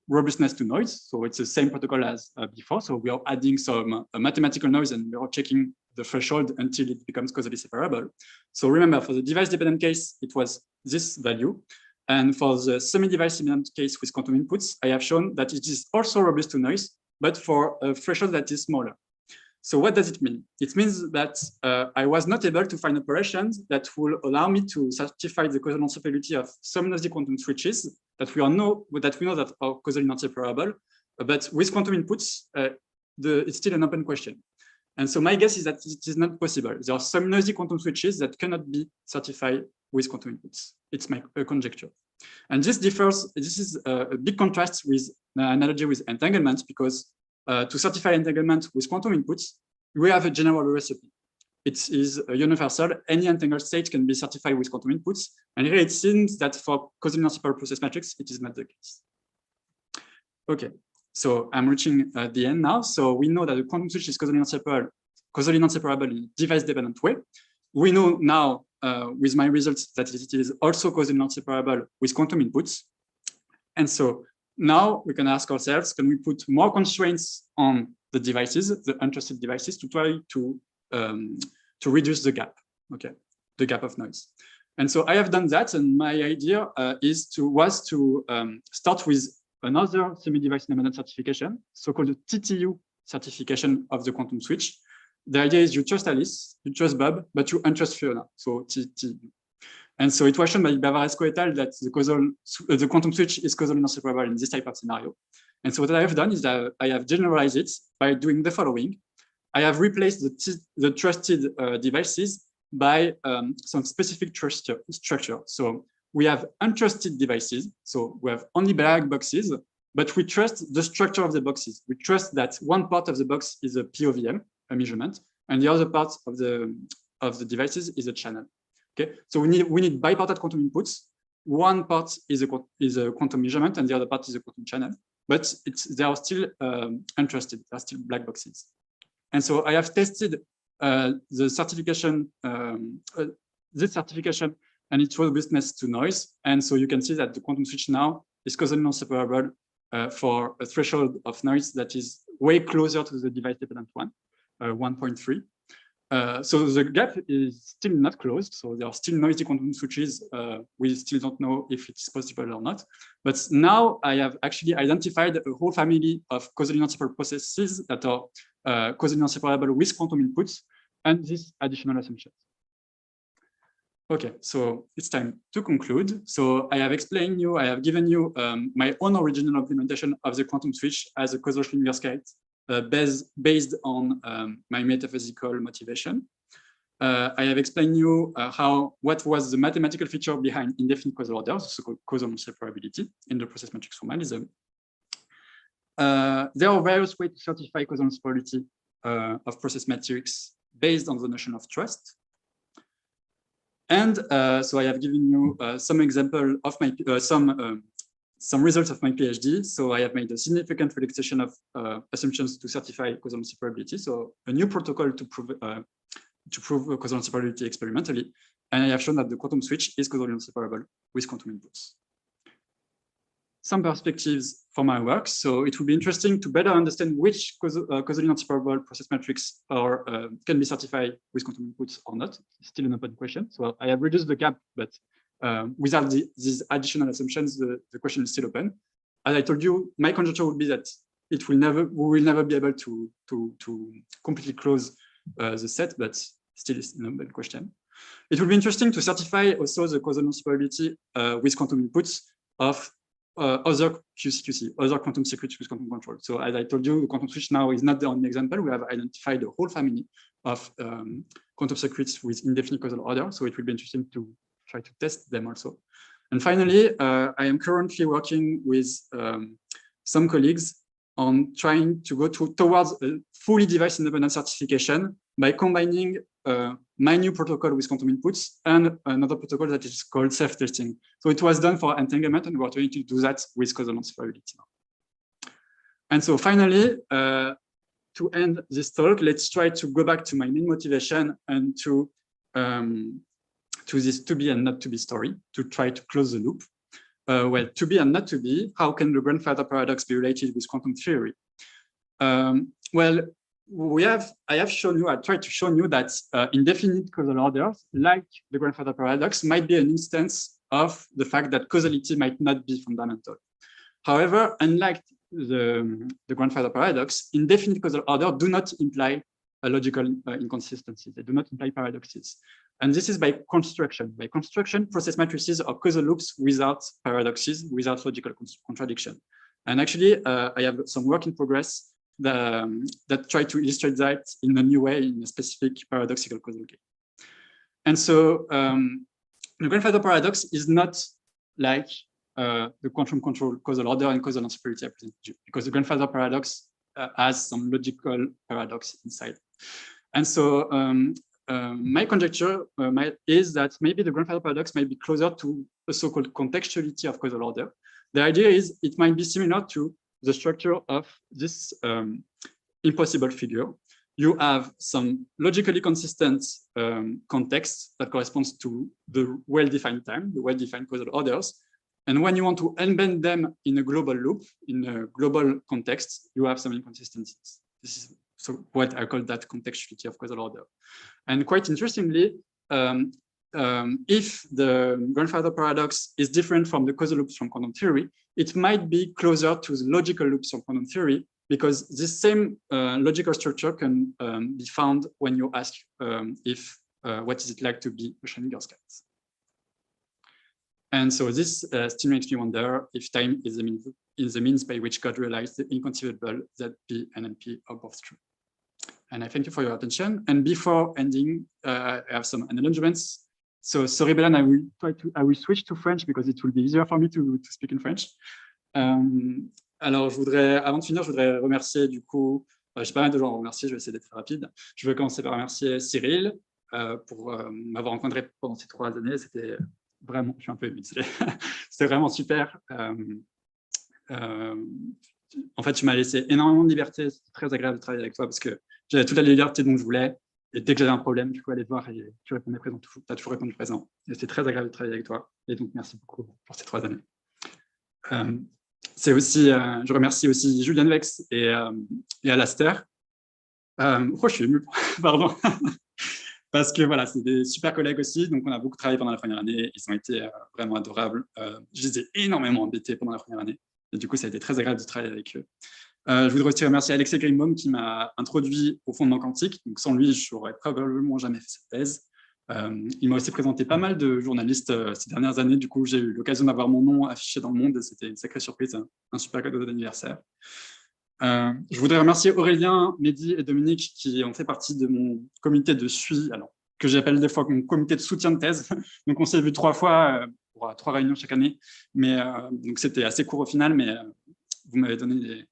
robustness to noise. So it's the same protocol as before. So we are adding some mathematical noise and we are checking the threshold until it becomes causally separable. So remember, for the device-dependent case, it was this value. And for the semi-device dependent case with quantum inputs, I have shown that it is also robust to noise, but for a threshold that is smaller. So what does it mean? It means that I was not able to find operations that will allow me to certify the causal non-separability of some noisy quantum switches that we know that are causally non-separable. But with quantum inputs, it's still an open question. And so my guess is that it is not possible. There are some noisy quantum switches that cannot be certified with quantum inputs. It's my conjecture. And this differs, this is a big contrast with the analogy with entanglement, because to certify entanglement with quantum inputs, we have a general recipe. It is universal. Any entangled state can be certified with quantum inputs. And here it seems that for causally non-separable process matrix, it is not the case. Okay, so I'm reaching the end now. So we know that the quantum switch is causally non-separable in a device-dependent way. We know now with my results that it is also causally non-separable with quantum inputs. And so now we can ask ourselves, can we put more constraints on the devices, the untrusted devices, to try to reduce the gap, okay, the gap of noise. And so I have done that, and my idea was to start with another semi-device independent certification, so-called the TTU certification of the quantum switch. The idea is you trust Alice, you trust Bob, but you untrust Fiona, so TTU. And so it was shown by Bavaresco et al. That the quantum switch is causally non-separable in this type of scenario. And so what I have done is that I have generalized it by doing the following. I have replaced the trusted devices by some specific structure. So we have untrusted devices. So we have only black boxes, but we trust the structure of the boxes. We trust that one part of the box is a POVM, a measurement, and the other part of the devices is a channel. Okay, so we need bipartite quantum inputs. One part is a quantum measurement, and the other part is a quantum channel. But they are still untrusted. They are still black boxes. And so I have tested the certification, this certification, and its robustness to noise. And so you can see that the quantum switch now is causally non-separable for a threshold of noise that is way closer to the device-dependent one, 1.3. So the gap is still not closed. So there are still noisy quantum switches. We still don't know if it's possible or not. But now I have actually identified a whole family of causally non-separable processes that are causally non-separable with quantum inputs and these additional assumptions. Okay, so it's time to conclude. So I have explained you, I have given you my own original implementation of the quantum switch as a causal Schrödinger skate based on my metaphysical motivation. I have explained you what was the mathematical feature behind indefinite causal order, so-called causal non-separability in the process matrix formalism. There are various ways to certify causal non-separability of process matrix based on the notion of trust. And so I have given you some example of my some results of my PhD. So I have made a significant relaxation of assumptions to certify causal non-separability. So a new protocol to prove causal non-separability experimentally. And I have shown that the quantum switch is causally non-separable with quantum inputs. Some perspectives for my work. So it will be interesting to better understand which causally non-separable process matrix can be certified with quantum inputs or not. It's still an open question. So I have reduced the gap, but without these additional assumptions, the question is still open. As I told you, my conjecture would be that we will never be able to completely close the set, but still is an open question. It will be interesting to certify also the causal non-separability with quantum inputs of other QCQC, other quantum circuits with quantum control. So as I told you, the quantum switch now is not the only example. We have identified a whole family of quantum circuits with indefinite causal order. So it will be interesting to try to test them also. And finally, I am currently working with some colleagues on trying to go towards a fully device independent certification by combining my new protocol with quantum inputs and another protocol that is called self-testing. So it was done for entanglement, and we're trying to do that with causal transferability now. And so finally, to end this talk, let's try to go back to my main motivation and to this to be and not to be story, to try to close the loop. Well, to be and not to be, how can the grandfather paradox be related with quantum theory? Well, I have shown you, I tried to show you that indefinite causal orders, like the grandfather paradox, might be an instance of the fact that causality might not be fundamental. However, unlike the grandfather paradox, indefinite causal order do not imply a logical inconsistency. They do not imply paradoxes. And this is by construction. By construction, process matrices are causal loops without paradoxes, without logical contradiction. And actually, I have some work in progress that try to illustrate that in a new way, in a specific paradoxical causal game. And so the grandfather paradox is not like the quantum control causal order and causal transferability I presented you, because the grandfather paradox has some logical paradox inside. And so my conjecture is that maybe the grandfather paradox might be closer to a so-called contextuality of causal order. The idea is it might be similar to the structure of this impossible figure. You have some logically consistent context that corresponds to the well-defined time, the well-defined causal orders. And when you want to embed them in a global loop, in a global context, you have some inconsistencies. This is so what I call that contextuality of causal order. And quite interestingly, if the grandfather paradox is different from the causal loops from quantum theory, it might be closer to the logical loops from quantum theory, because this same logical structure can be found when you ask what is it like to be a Schrödinger's cat. And so this still makes me wonder if time is the means by which God realized the inconceivable that P and NP are both true. And I thank you for your attention. And before ending, I have some acknowledgements. So sorry, Belen, I will switch to French because it will be easier for me to speak in French. Alors, avant de finir, je voudrais remercier du coup, j'ai pas mal de gens à remercier, je vais essayer d'être rapide. Je veux commencer par remercier Cyril pour m'avoir rencontré pendant ces 3 années. C'était vraiment, je suis un peu ému, c'était vraiment super. En fait, tu m'as laissé énormément de liberté, c'était très agréable de travailler avec toi parce que j'avais toute la liberté dont je voulais. Et dès que j'avais un problème, tu pouvais aller te voir et tu répondais présent. Tu as toujours répondu présent. Et c'était très agréable de travailler avec toi. Et donc, merci beaucoup pour ces 3 années. Je remercie aussi Julian Vex et Alastair. Je suis ému, pardon. Parce que voilà, c'est des super collègues aussi. Donc, on a beaucoup travaillé pendant la première année. Ils ont été vraiment adorables. Je les ai énormément embêtés pendant la première année. Et du coup, ça a été très agréable de travailler avec eux. Je voudrais aussi remercier Alexei Grimbaum qui m'a introduit au fondement quantique. Donc, sans lui, je n'aurais probablement jamais fait cette thèse. Il m'a aussi présenté pas mal de journalistes ces dernières années. Du coup, j'ai eu l'occasion d'avoir mon nom affiché dans le monde et c'était une sacrée surprise, un super cadeau d'anniversaire. Je voudrais remercier Aurélien, Mehdi et Dominique qui ont fait partie de mon comité de suivi, alors, que j'appelle des fois mon comité de soutien de thèse. Donc, on s'est vu 3 fois pour 3 réunions chaque année. Mais donc, c'était assez court au final, mais vous m'avez donné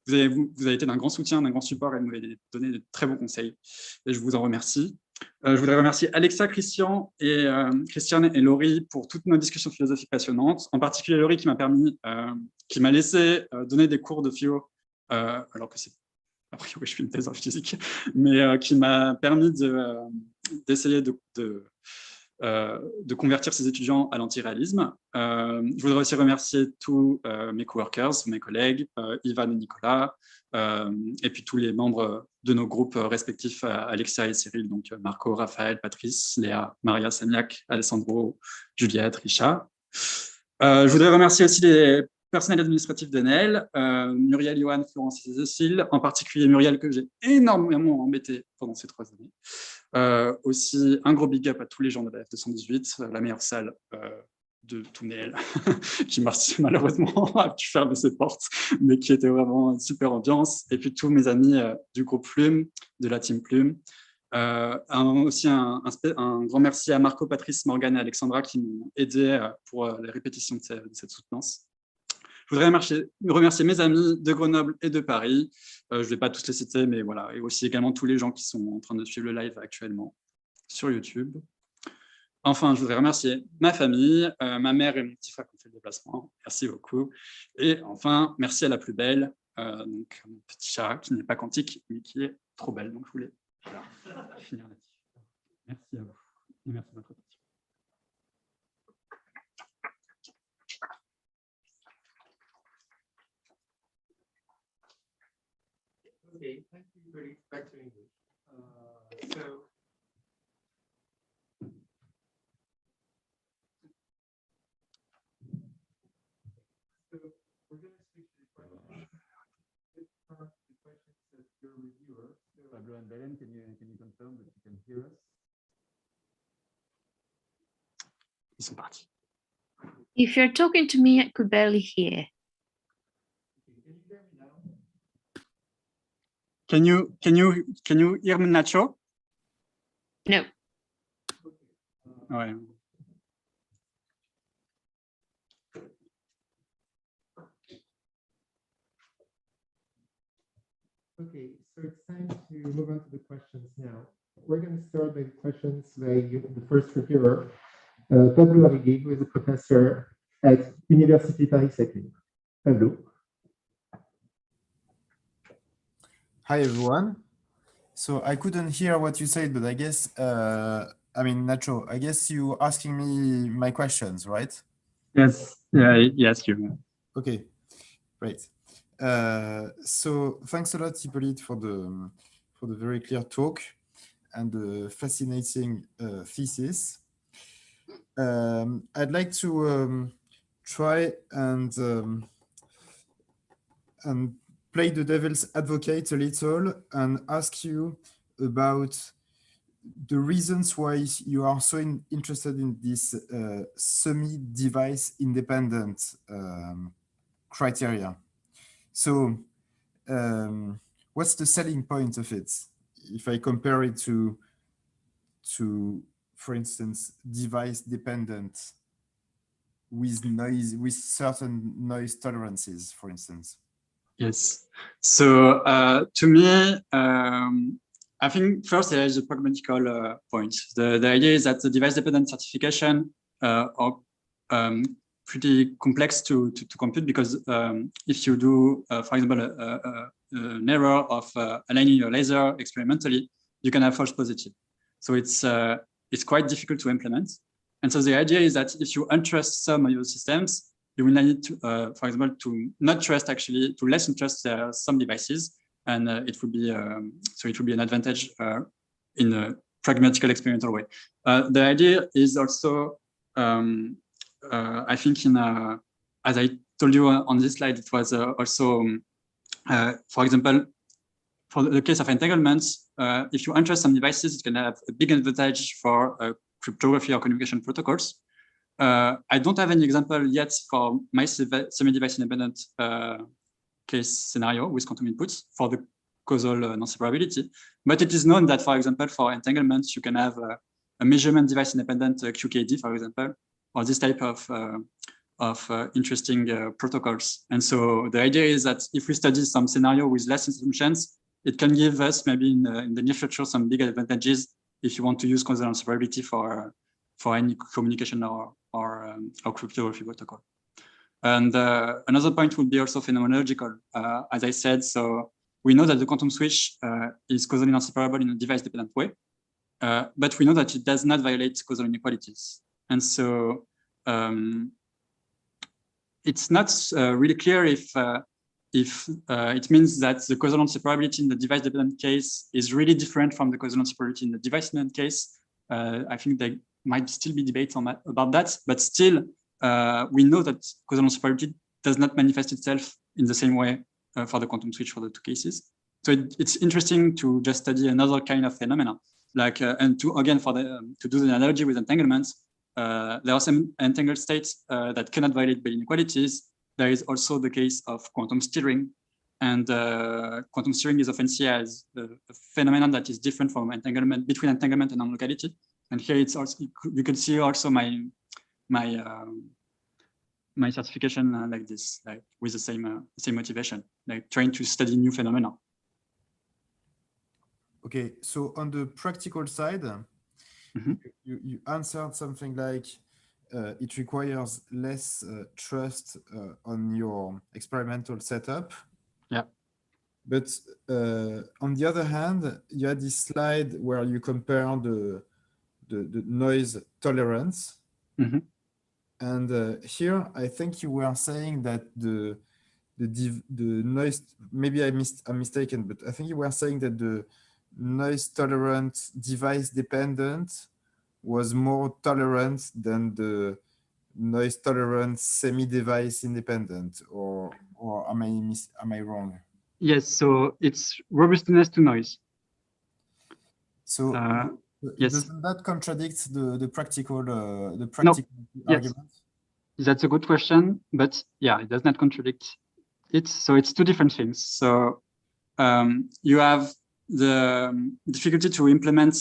vous avez été d'un grand soutien, d'un grand support et vous m'avez donné de très bons conseils. Et je vous en remercie. Je voudrais remercier Alexa, Christiane et Laurie pour toutes nos discussions philosophiques passionnantes. En particulier Laurie qui m'a laissé donner des cours de philo, alors que c'est a priori je fais une thèse en physique, mais qui m'a permis d'essayer de convertir ses étudiants à l'antiréalisme. Je voudrais aussi remercier tous mes coworkers, mes collègues, Ivan et Nicolas, et puis tous les membres de nos groupes respectifs, Alexia et Cyril, donc Marco, Raphaël, Patrice, Léa, Maria, Samiak, Alessandro, Juliette, Richard. Je voudrais remercier aussi les personnels administratifs d'Enel, Muriel, Johan, Florence et Cécile, en particulier Muriel que j'ai énormément embêté pendant ces 3 années. Aussi un gros big up à tous les gens de la F218, la meilleure salle de Tounéel, qui malheureusement a pu fermer ses portes, mais qui était vraiment une super ambiance. Et puis tous mes amis du groupe Plume, de la team Plume. Aussi un grand merci à Marco, Patrice, Morgane et Alexandra qui m'ont aidé pour les répétitions de cette soutenance. Je voudrais remercier mes amis de Grenoble et de Paris. Je ne vais pas tous les citer, mais voilà, et aussi également tous les gens qui sont en train de suivre le live actuellement. sur YouTube. Enfin, je voudrais remercier ma famille, ma mère et mon petit frère qui ont fait le déplacement. Merci beaucoup. Et enfin, merci à la plus belle, donc mon petit chat qui n'est pas quantique, mais qui est trop belle. Donc, je voulais finir là-dessus. Merci à vous. Et merci de votre attention. Okay, thank you for back to English. So we're going to switch to the questions. The questions that your reviewer. Pablo and Belen, can you confirm that you can hear us? Ils sont partis. If you're talking to me, I could barely hear. Can you hear me now? Can you hear me, Nacho? No. Ouais. Okay, so it's time to move on to the questions now. We're going to start by the questions by the first reviewer, Pablo Arrigui, who is a professor at Université Paris-Saclay. Pablo. Hi, everyone. So I couldn't hear what you said, but I guess, I mean, Nacho, I guess you asking me my questions, right? Yes, yes, you. Okay, great. So thanks a lot, Hippolyte, for the very clear talk and the fascinating thesis. I'd like to try and play the devil's advocate a little and ask you about the reasons why you are so interested in this semi-device independent criteria. So what's the selling point of it? If I compare it to for instance, device dependent with noise, with certain noise tolerances, for instance. Yes. So to me, I think first there is a pragmatical point. The idea is that the device-dependent certification are pretty complex to compute because if you do, for example, an error of aligning your laser experimentally, you can have false positive. So it's quite difficult to implement. And so the idea is that if you untrust some of your systems, you will need to, for example, to not trust actually, to less trust some devices, and it would be so it would be an advantage in a pragmatical experimental way. The idea is also, I think, as I told you on this slide, it was also, for example, for the case of entanglements, if you untrust some devices, it can have a big advantage for cryptography or communication protocols. I don't have any example yet for my semi-device independent case scenario with quantum inputs for the causal non-separability. But it is known that, for example, for entanglements, you can have a measurement device independent QKD, for example, or this type of interesting protocols. And so the idea is that if we study some scenario with less assumptions, it can give us maybe in the near future some big advantages if you want to use causal non-separability for any communication or cryptography protocol. And another point would be also phenomenological, as I said. So we know that the quantum switch is causally non-separable in a device-dependent way, but we know that it does not violate causal inequalities. And so it's not really clear if it means that the causal non-separability in the device-dependent case is really different from the causal non-separability in the device-dependent case. I think there might still be debates about that, but still, we know that causal non-separability does not manifest itself in the same way for the quantum switch for the two cases. So it's interesting to just study another kind of phenomena, like and to again to do the analogy with entanglements. There are some entangled states that cannot violate Bell inequalities. There is also the case of quantum steering, and quantum steering is often seen as a phenomenon that is different from entanglement, between entanglement and non-locality. And here it's also, you can see also my certification like this, like with the same motivation, like trying to study new phenomena. Okay, so on the practical side, you answered something like it requires less trust on your experimental setup. Yeah. But on the other hand, you had this slide where you compare the noise tolerance. Mm-hmm. And here, I think you were saying that the noise, maybe I'm mistaken, but I think you were saying that the noise tolerant device dependent was more tolerant than the noise tolerant semi-device independent, or am I wrong? Yes, so it's robustness to noise. So yes. Doesn't that contradict the practical No. argument? Yes. That's a good question, but yeah, it does not contradict it. So it's two different things. So you have the difficulty to implement.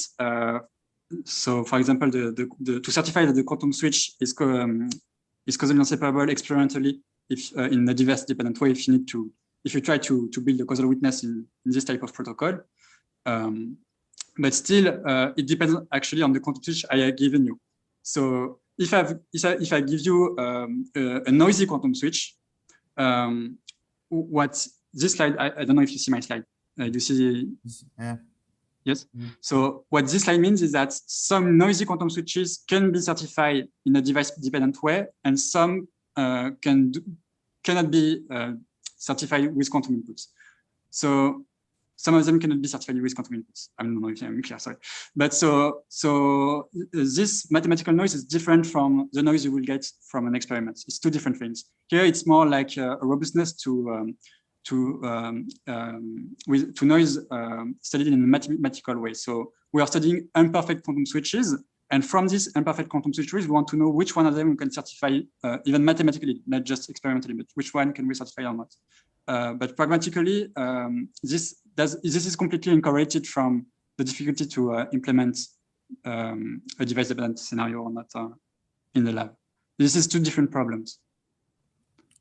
So, for example, to certify that the quantum switch is causally inseparable experimentally, if in a device-dependent way, if you try to build a causal witness in this type of protocol. But still, it depends actually on the quantum switch I have given you. So if I give you a noisy quantum switch, what this slide, I don't know if you see my slide. You see? Yeah. Yes. So what this slide means is that some noisy quantum switches can be certified in a device-dependent way, and some cannot be certified with quantum inputs. So some of them cannot be certified with quantum inputs. I don't know if I'm clear, sorry. But so this mathematical noise is different from the noise you will get from an experiment. It's two different things. Here, it's more like a robustness to noise studied in a mathematical way. So we are studying imperfect quantum switches, and from these imperfect quantum switches, we want to know which one of them we can certify, even mathematically, not just experimentally, but which one can we certify or not. But pragmatically, this is completely incorporated from the difficulty to implement a device-dependent scenario or not in the lab. This is two different problems.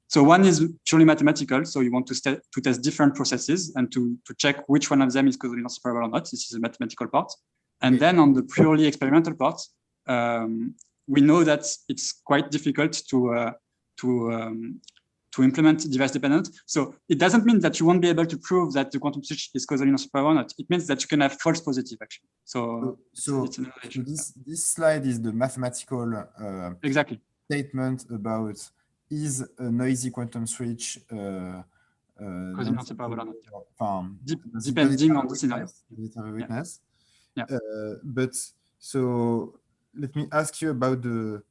So one is purely mathematical. So you want to test different processes and to check which one of them is causally inseparable or not. This is a mathematical part. And then on the purely experimental part, we know that it's quite difficult to implement device dependent. So it doesn't mean that you won't be able to prove that the quantum switch is causally inseparable or not. It means that you can have false positive actually. So this slide is the mathematical exactly statement about is a noisy quantum switch causally inseparable or not. Depending on the scenario. Does it have a witness? Yeah. But so let me ask you about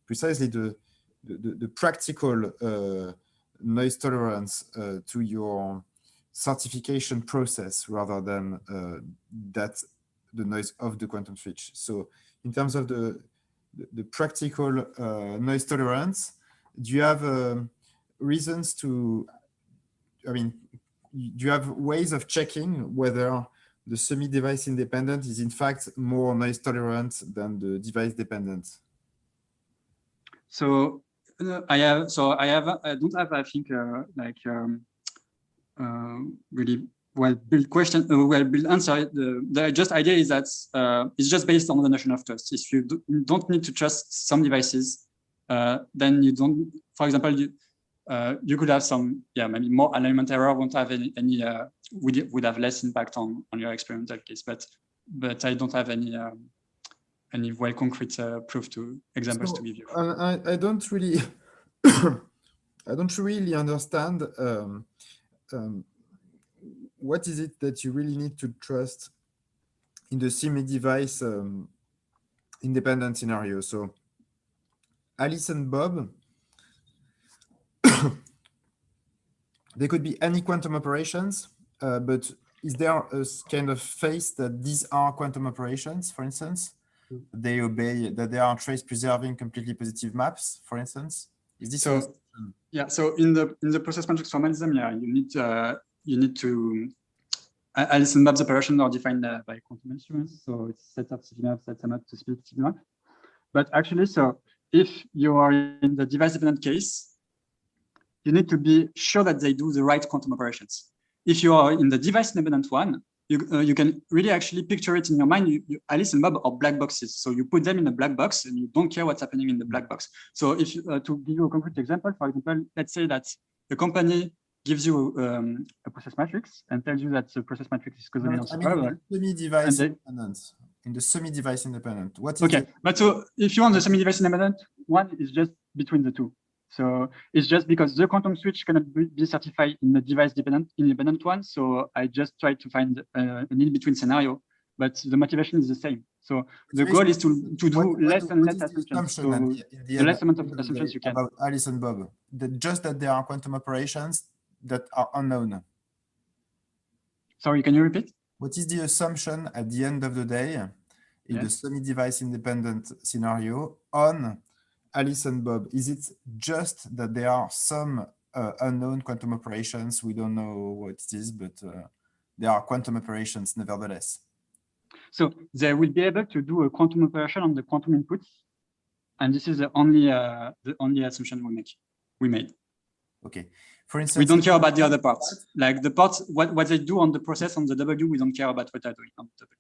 precisely the practical noise tolerance to your certification process rather than the noise of the quantum switch. So in terms of the practical noise tolerance, do you have reasons to, do you have ways of checking whether the semi-device independent is in fact more noise tolerant than the device dependent? So I don't have, I think, really well-built question, well-built answer. The just idea is that it's just based on the notion of trust. If you don't need to trust some devices, then you don't, for example, you could have some, maybe more alignment error won't have any would have less impact on your experimental case, but I don't have any well concrete proof examples to give you. I don't really I don't really understand what is it that you really need to trust in the semi-device independent scenario. So Alice and Bob, they could be any quantum operations, but is there a kind of phase that these are quantum operations, for instance? They obey, that they are trace preserving completely positive maps, for instance? Is this so? Yeah. So in the process matrix formalism, you need to Alice and Bob's operations are defined by quantum instruments. So it's set up CV map, set them up to split CV map. But actually, so if you are in the device dependent case, you need to be sure that they do the right quantum operations. If you are in the device independent one, you can really actually picture it in your mind. Alice and Bob are black boxes. So you put them in a black box and you don't care what's happening in the black box. So if you, to give you a concrete example, for example, let's say that the company gives you a process matrix and tells you that the process matrix is causally unseparable. Semi-device independent. In the semi-device independent, what is okay? But so if you want the semi-device independent, one is just between the two. So it's just because the quantum switch cannot be certified in the device independent one. So I just try to find an in-between scenario, but the motivation is the same. So the goal is to do less and less assumptions. So the less amount of assumptions you can. About Alice and Bob, just that there are quantum operations that are unknown. Sorry, can you repeat? What is the assumption at the end of the day in the semi-device independent scenario on Alice and Bob? Is it just that there are some unknown quantum operations? We don't know what it is, but there are quantum operations nevertheless. So they will be able to do a quantum operation on the quantum inputs. And this is the only assumption we made. Okay. For instance, we don't care about the other parts. Like the parts, what they do on the process on the W, we don't care about what they're doing on the W.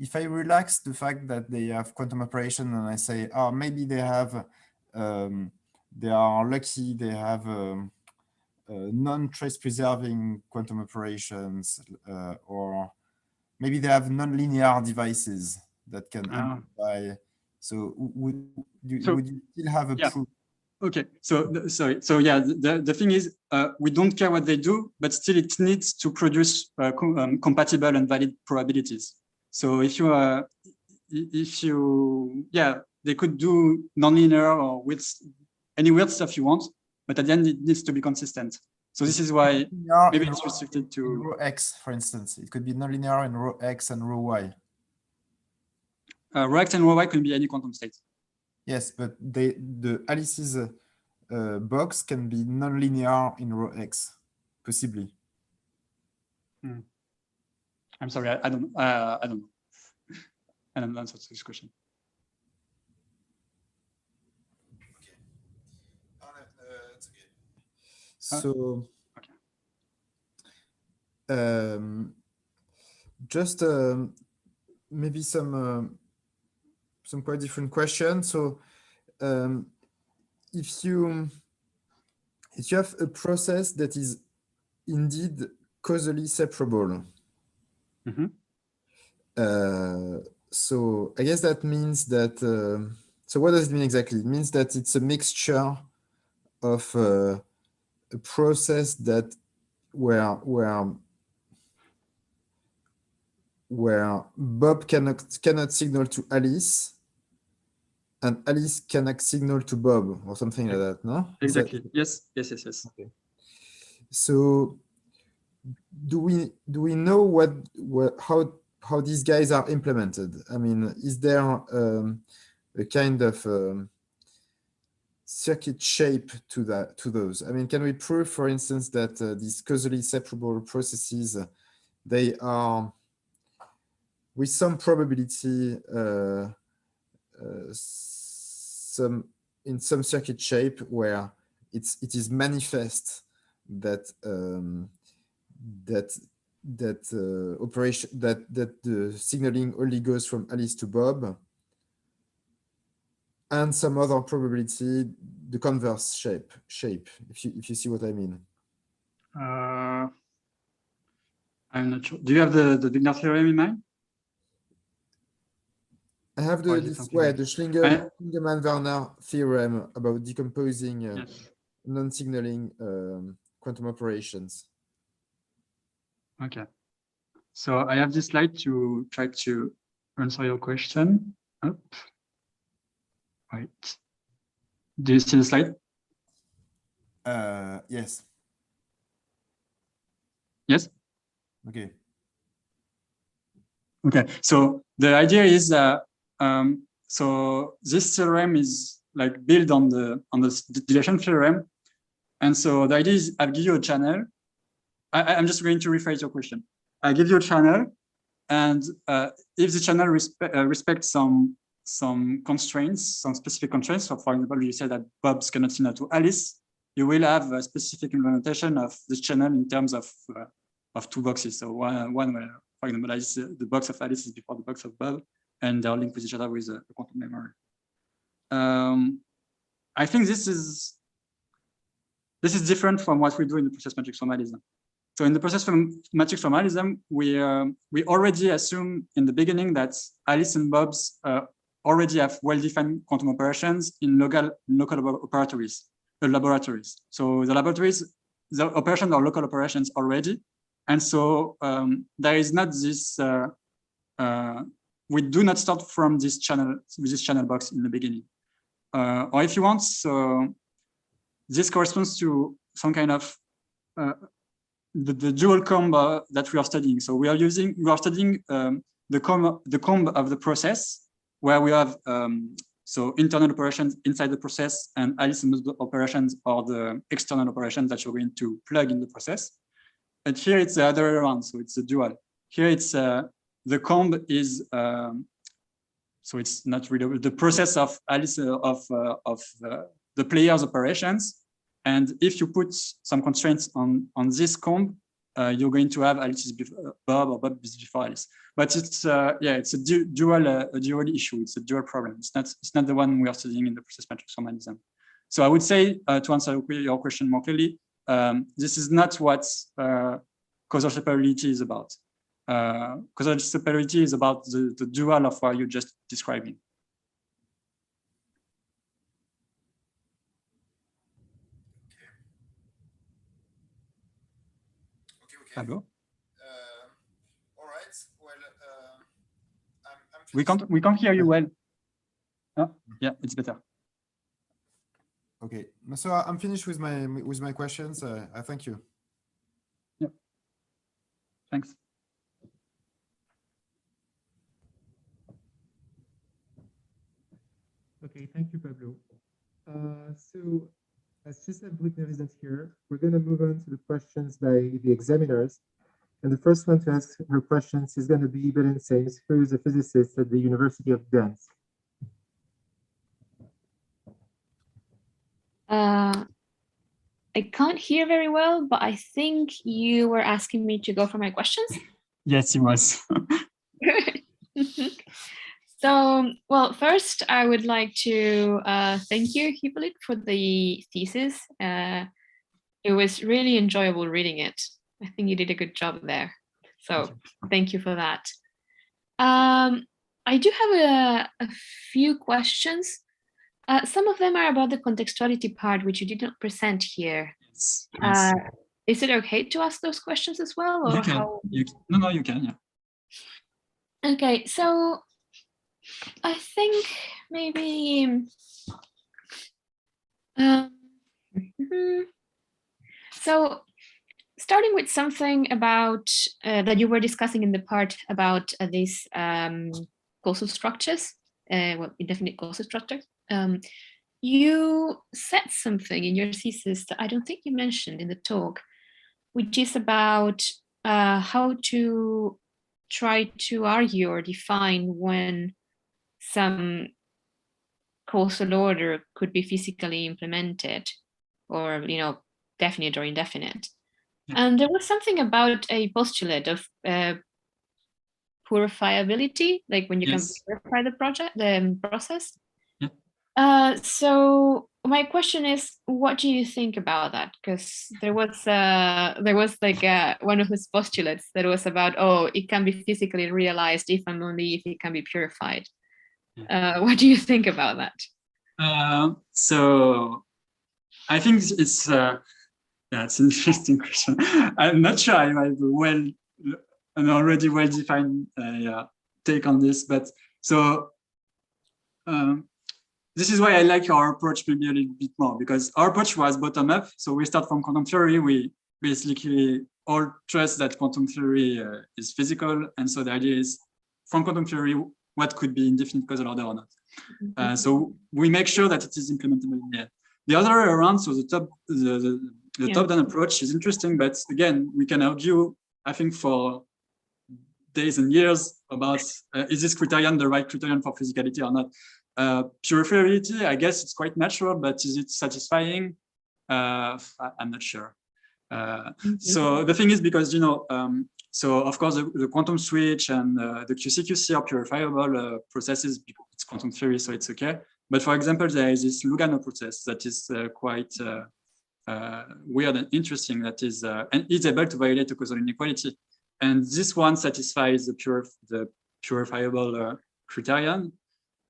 If I relax the fact that they have quantum operation and I say, oh, maybe they have, they are lucky, they have non-trace preserving quantum operations, or maybe they have non-linear devices that can amplify. So would you still have a proof? Okay, so sorry. So yeah, the thing is, we don't care what they do, but still it needs to produce compatible and valid probabilities. So if you, they could do nonlinear or with any weird stuff you want, but at the end it needs to be consistent. So this is why maybe it's restricted to row X, for instance. It could be nonlinear in row X and row Y. Row X and row Y can be any quantum state. Yes, but the Alice's box can be nonlinear in row X, possibly. I'm sorry, I don't know. I don't answer to this question. It's okay. So, just maybe some quite different questions. So, if you have a process that is indeed causally separable, so I guess that means that. So what does it mean exactly? It means that it's a mixture of a process that where Bob cannot signal to Alice, and Alice cannot signal to Bob, or something like that, no? Exactly. Yes. Okay. So do we know how these guys are implemented? I mean, is there a kind of circuit shape to those? I mean, can we prove, for instance, that these causally separable processes, they are with some probability in some circuit shape where it is manifest that the signaling only goes from Alice to Bob, and some other probability the converse shape, if you see what I mean. I'm not sure. Do you have the Wigner theorem in mind? I have the Schlingmann-Werner theorem about decomposing non-signaling quantum operations. Okay. So I have this slide to try to answer your question. Up. Right. Do you see the slide? Yes. Yes? Okay. Okay. So the idea is that so this theorem is like built on the dilation theorem. And so the idea is I'll give you a channel. I'm just going to rephrase your question. I give you a channel, and if the channel respects some constraints, some specific constraints. So for example, you said that Bob's cannot signal to Alice, you will have a specific implementation of this channel in terms of two boxes. So one where for example, Alice, the box of Alice is before the box of Bob, and they're linked with each other with a quantum memory. I think this is different from what we do in the process matrix formalism. So in the process matrix formalism, we already assume in the beginning that Alice and Bob's already have well-defined quantum operations in local laboratories. So the operations are local operations already, and so there is not this. We do not start from this channel with this channel box in the beginning, or if you want, so this corresponds to some kind of the dual comb that we are studying. So we are studying the comb of the process, where we have so internal operations inside the process, and Alice and Bob's operations are the external operations that you're going to plug in the process. And here it's the other way around, so it's a dual. Here it's the comb is so it's not really the process of Alice of the player's operations. And if you put some constraints on this comb, you're going to have Alice's Bob or Bob before Alice. But it's it's a dual issue. It's a dual problem. It's not the one we are studying in the process matrix formalism. So I would say to answer your question more clearly, this is not what causal separability is about. Causal separability is about the dual of what you're just describing. Hello? All right. Well, we can't hear you well. Oh, yeah, it's better. Okay, so I'm finished with my questions. I thank you. Yeah. Thanks. Okay, thank you, Pablo. So as Chisna Bruckner isn't here, we're going to move on to the questions by the examiners. And the first one to ask her questions is going to be Belen Sames, who is a physicist at the University of Gdańsk. I can't hear very well, but I think you were asking me to go for my questions. Yes, it was. So, well, first I would like to thank you, Hippolyte, for the thesis. It was really enjoyable reading it. I think you did a good job there. So thank you for that. I do have a few questions. Some of them are about the contextuality part, which you did not present here. Yes. Is it okay to ask those questions as well? Or you can. how? No, you can, yeah. Okay, so I think maybe so starting with something about that you were discussing in the part about these causal structures, indefinite causal structures. You said something in your thesis that I don't think you mentioned in the talk, which is about how to try to argue or define when some causal order could be physically implemented, or definite or indefinite. Yeah. And there was something about a postulate of purifiability, like when you can purify the process. Yeah. So my question is, what do you think about that? Because there was like one of his postulates that was about, it can be physically realized if and only if it can be purified. What do you think about that? So I think it's it's an interesting question. I'm not sure I have an already well-defined take on this, but so this is why I like our approach maybe a little bit more, because our approach was bottom-up. So we start from quantum theory. We basically all trust that quantum theory is physical, and so the idea is from quantum theory what could be indefinite causal order or not. So we make sure that it is implementable in the end. The other way around, so the top-down approach is interesting, but again, we can argue, I think, for days and years about is this criterion the right criterion for physicality or not? Purifiability, I guess it's quite natural, but is it satisfying? I'm not sure. So the thing is, because So of course, the quantum switch and the QCQC are purifiable processes because it's quantum theory, so it's okay. But for example, there is this Lugano process that is quite weird and interesting. That is, and is able to violate the causal inequality. And this one satisfies the purifiable criterion.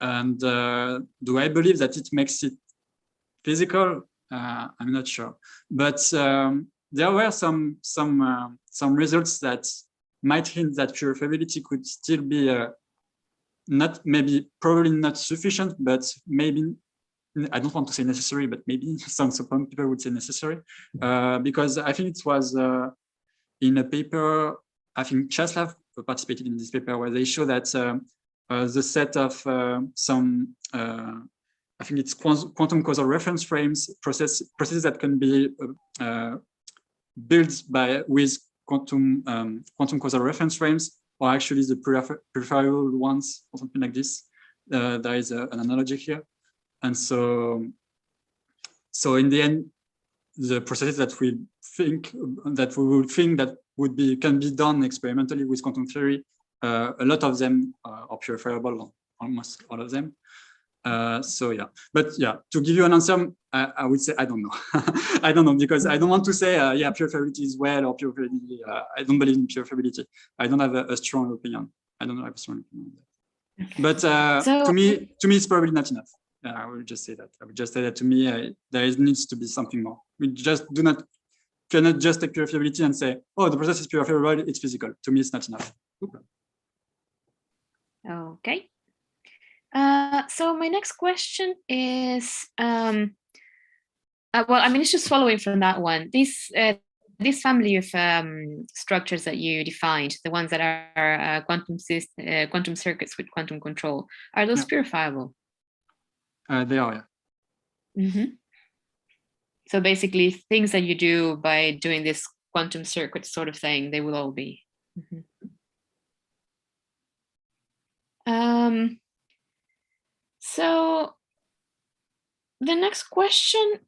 And do I believe that it makes it physical? I'm not sure. But there were some results that might hint that purifiability could still be probably not sufficient, but maybe, I don't want to say necessary, but maybe some people would say necessary, because I think it was in a paper, I think Czeslaw participated in this paper where they show that the set of I think it's quantum causal reference frames, processes that can be built with quantum causal reference frames, or actually the purifiable ones, or something like this. There is an analogy here, and so in the end, the processes that we would think that can be done experimentally with quantum theory, a lot of them are purifiable, almost all of them. So yeah, but yeah, to give you an answer, I would say I don't know. I don't know, because I don't want to say yeah, purifiability is well, or purifiability. I don't believe in purifiability. I don't have a strong opinion. I don't have a strong opinion on that. But to me, it's probably not enough. I will just say that. I would just say that to me, there needs to be something more. We just cannot just take purifiability and say, oh, the process is purifiable, it's physical. To me, it's not enough. Okay. So my next question is, well, I mean, it's just following from that one. This family of structures that you defined, the ones that are quantum circuits with quantum control, are those purifiable? They are, yeah. Mm-hmm. So basically, things that you do by doing this quantum circuit sort of thing, they will all be. Mm-hmm. So the next question,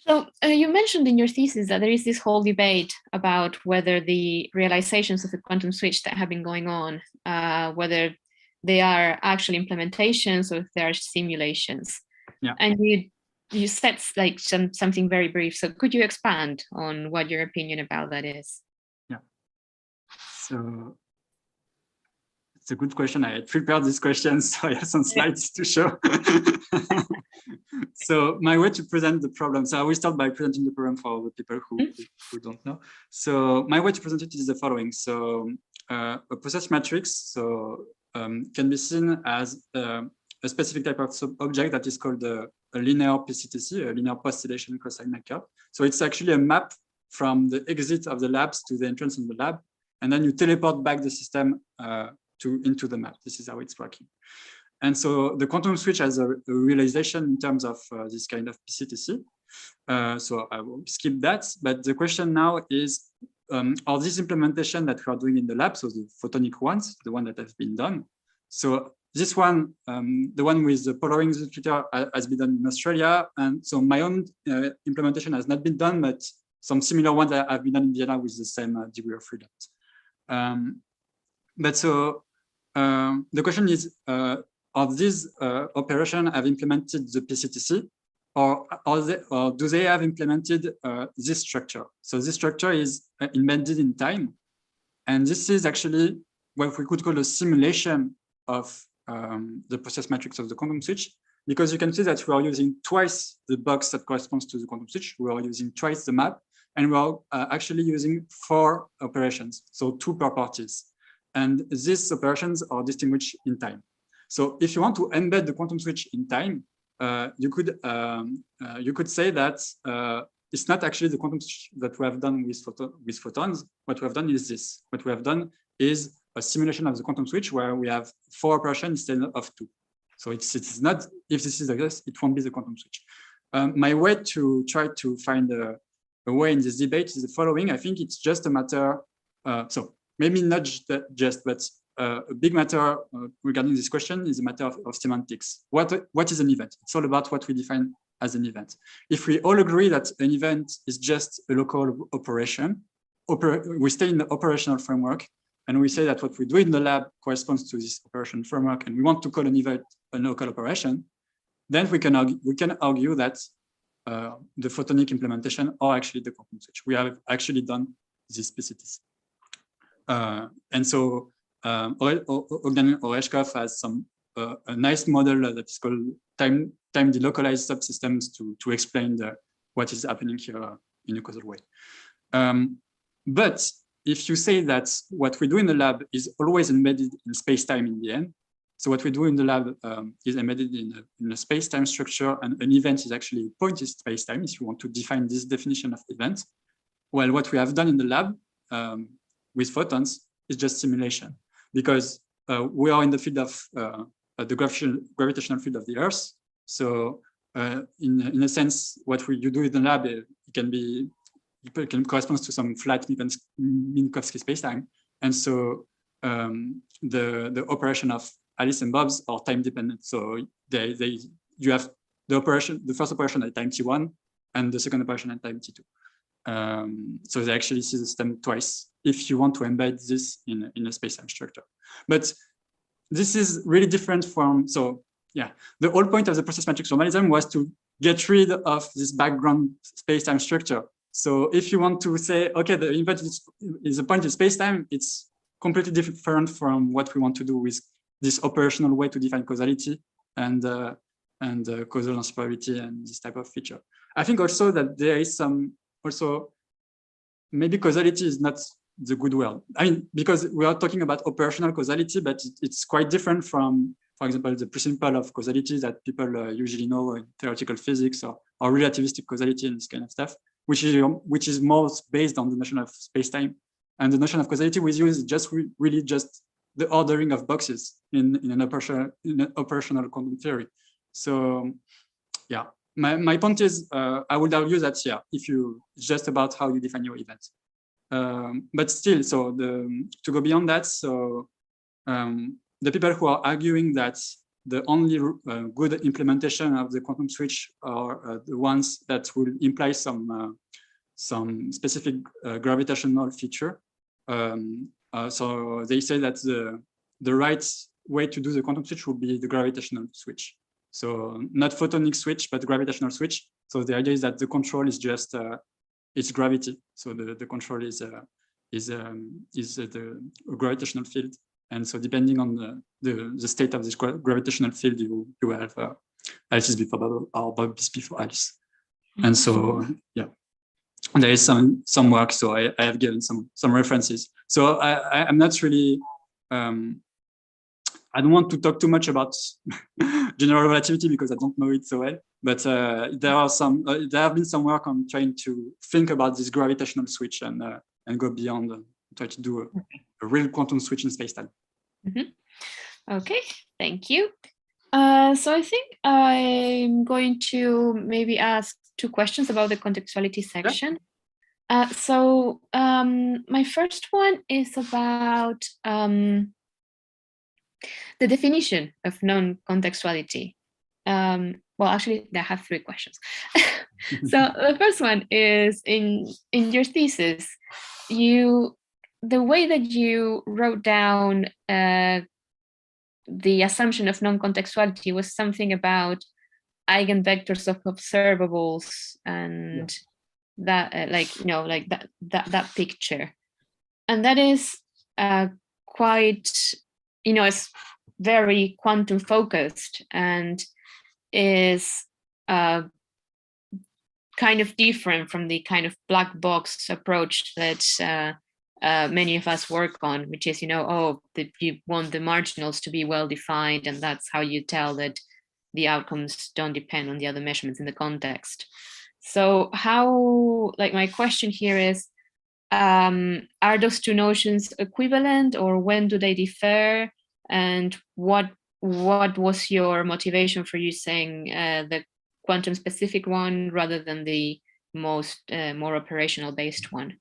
so you mentioned in your thesis that there is this whole debate about whether the realizations of the quantum switch that have been going on, whether they are actual implementations or if they are simulations. Yeah. And you said like something very brief. So could you expand on what your opinion about that is? Yeah. So it's a good question. I had prepared this question, so I have some slides to show. So my way to present the problem. So I will start by presenting the problem for the people who don't know. So my way to present it is the following. So a process matrix can be seen as a specific type of object that is called a linear PCTC, a linear postulation cosine curve. So it's actually a map from the exit of the labs to the entrance in the lab, and then you teleport back the system into the map. This is how it's working. And so the quantum switch has a realization in terms of this kind of PCTC. So I will skip that. But the question now is, are these implementation that we are doing in the lab, so the photonic ones, the one that has been done. So this one, the one with the polarizing filter has been done in Australia. And so my own implementation has not been done, but some similar ones that have been done in Vienna with the same degree of freedom. But so the question is, of these operations have implemented the PCTC, or do they have implemented this structure? So this structure is embedded in time. And this is actually what we could call a simulation of the process matrix of the quantum switch, because you can see that we are using twice the box that corresponds to the quantum switch. We are using twice the map, and we are actually using 4 operations, so 2 per parties. And these operations are distinguished in time. So if you want to embed the quantum switch in time, you could say that it's not actually the quantum switch that we have done with photons. What we have done is this. What we have done is a simulation of the quantum switch where we have 4 operations instead of 2. So it's not, if this is the case, it won't be the quantum switch. My way to try to find a way in this debate is the following. I think it's just a matter, so maybe not just, but a big matter regarding this question is a matter of semantics. What is an event? It's all about what we define as an event. If we all agree that an event is just a local operation, we stay in the operational framework, and we say that what we do in the lab corresponds to this operation framework, and we want to call an event a local operation, then we can argue that the photonic implementation are actually the quantum switch. We have actually done this specificity. And so Ogden Oreshkov has a nice model that is called time delocalized subsystems to explain what is happening here in a causal way. But if you say that what we do in the lab is always embedded in space-time in the end, so what we do in the lab is embedded in a space-time structure, and an event is actually a point in space-time, if you want to define this definition of event. Well, what we have done in the lab with photons is just simulation, because we are in the field of the gravitational field of the Earth. So in a sense, what you do in the lab, it can correspond to some flat Minkowski spacetime. And so the operation of Alice and Bob's are time dependent. So you have the first operation at time t1 and the second operation at time t2. So they actually see the system twice if you want to embed this in a space-time structure. But this is really different from, so yeah, the whole point of the process matrix formalism was to get rid of this background space-time structure. So if you want to say, okay, the event is a point in space-time, it's completely different from what we want to do with this operational way to define causality and causal inseparability and this type of feature. I think also that there is some, also, maybe causality is not the good word. I mean, because we are talking about operational causality, but it's quite different from, for example, the principle of causality that people usually know in theoretical physics or relativistic causality and this kind of stuff, which is most based on the notion of space-time. And the notion of causality we use is just really just the ordering of boxes in an operational quantum theory. So yeah, my point is, I would argue that, yeah, it's just about how you define your event. But still, so to go beyond that, so the people who are arguing that the only good implementation of the quantum switch are the ones that will imply some specific gravitational feature. So they say that the right way to do the quantum switch would be the gravitational switch. So not photonic switch, but gravitational switch. So the idea is that the control is just it's gravity. So the control is the gravitational field. And so depending on the state of this gravitational field, you have Alice is before Bob or Bob is before Alice. And so yeah, there is some work. So I have given some references. So I'm not really I don't want to talk too much about general relativity because I don't know it so well. But there have been some work on trying to think about this gravitational switch and go beyond, try to do a real quantum switch in space-time. Okay, thank you. So I think I'm going to maybe ask 2 questions about the contextuality section. Yeah. So my first one is about the definition of non-contextuality. Well, actually, I have 3 questions. So the first one is in your thesis, the way that you wrote down the assumption of non-contextuality was something about eigenvectors of observables and that, that picture, and that is quite, it's very quantum focused and is kind of different from the kind of black box approach that many of us work on, which is, you want the marginals to be well defined, and that's how you tell that the outcomes don't depend on the other measurements in the context. So how, my question here is, are those 2 notions equivalent, or when do they differ? And what was your motivation for using the quantum specific one rather than the more operational based one?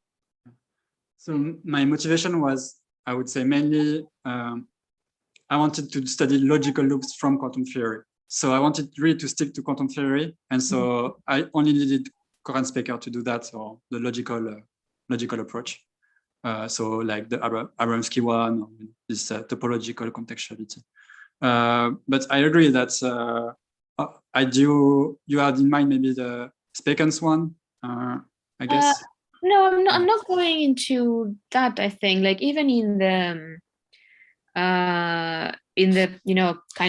So my motivation was, I would say, mainly I wanted to study logical loops from quantum theory. So I wanted really to stick to quantum theory. And so I only needed current speaker to do that, or the logical approach. So like the Abramsky one, or this topological contextuality. But I agree that you had in mind maybe the Speken's one, I guess. No, I'm not going into that. I think like even in the kind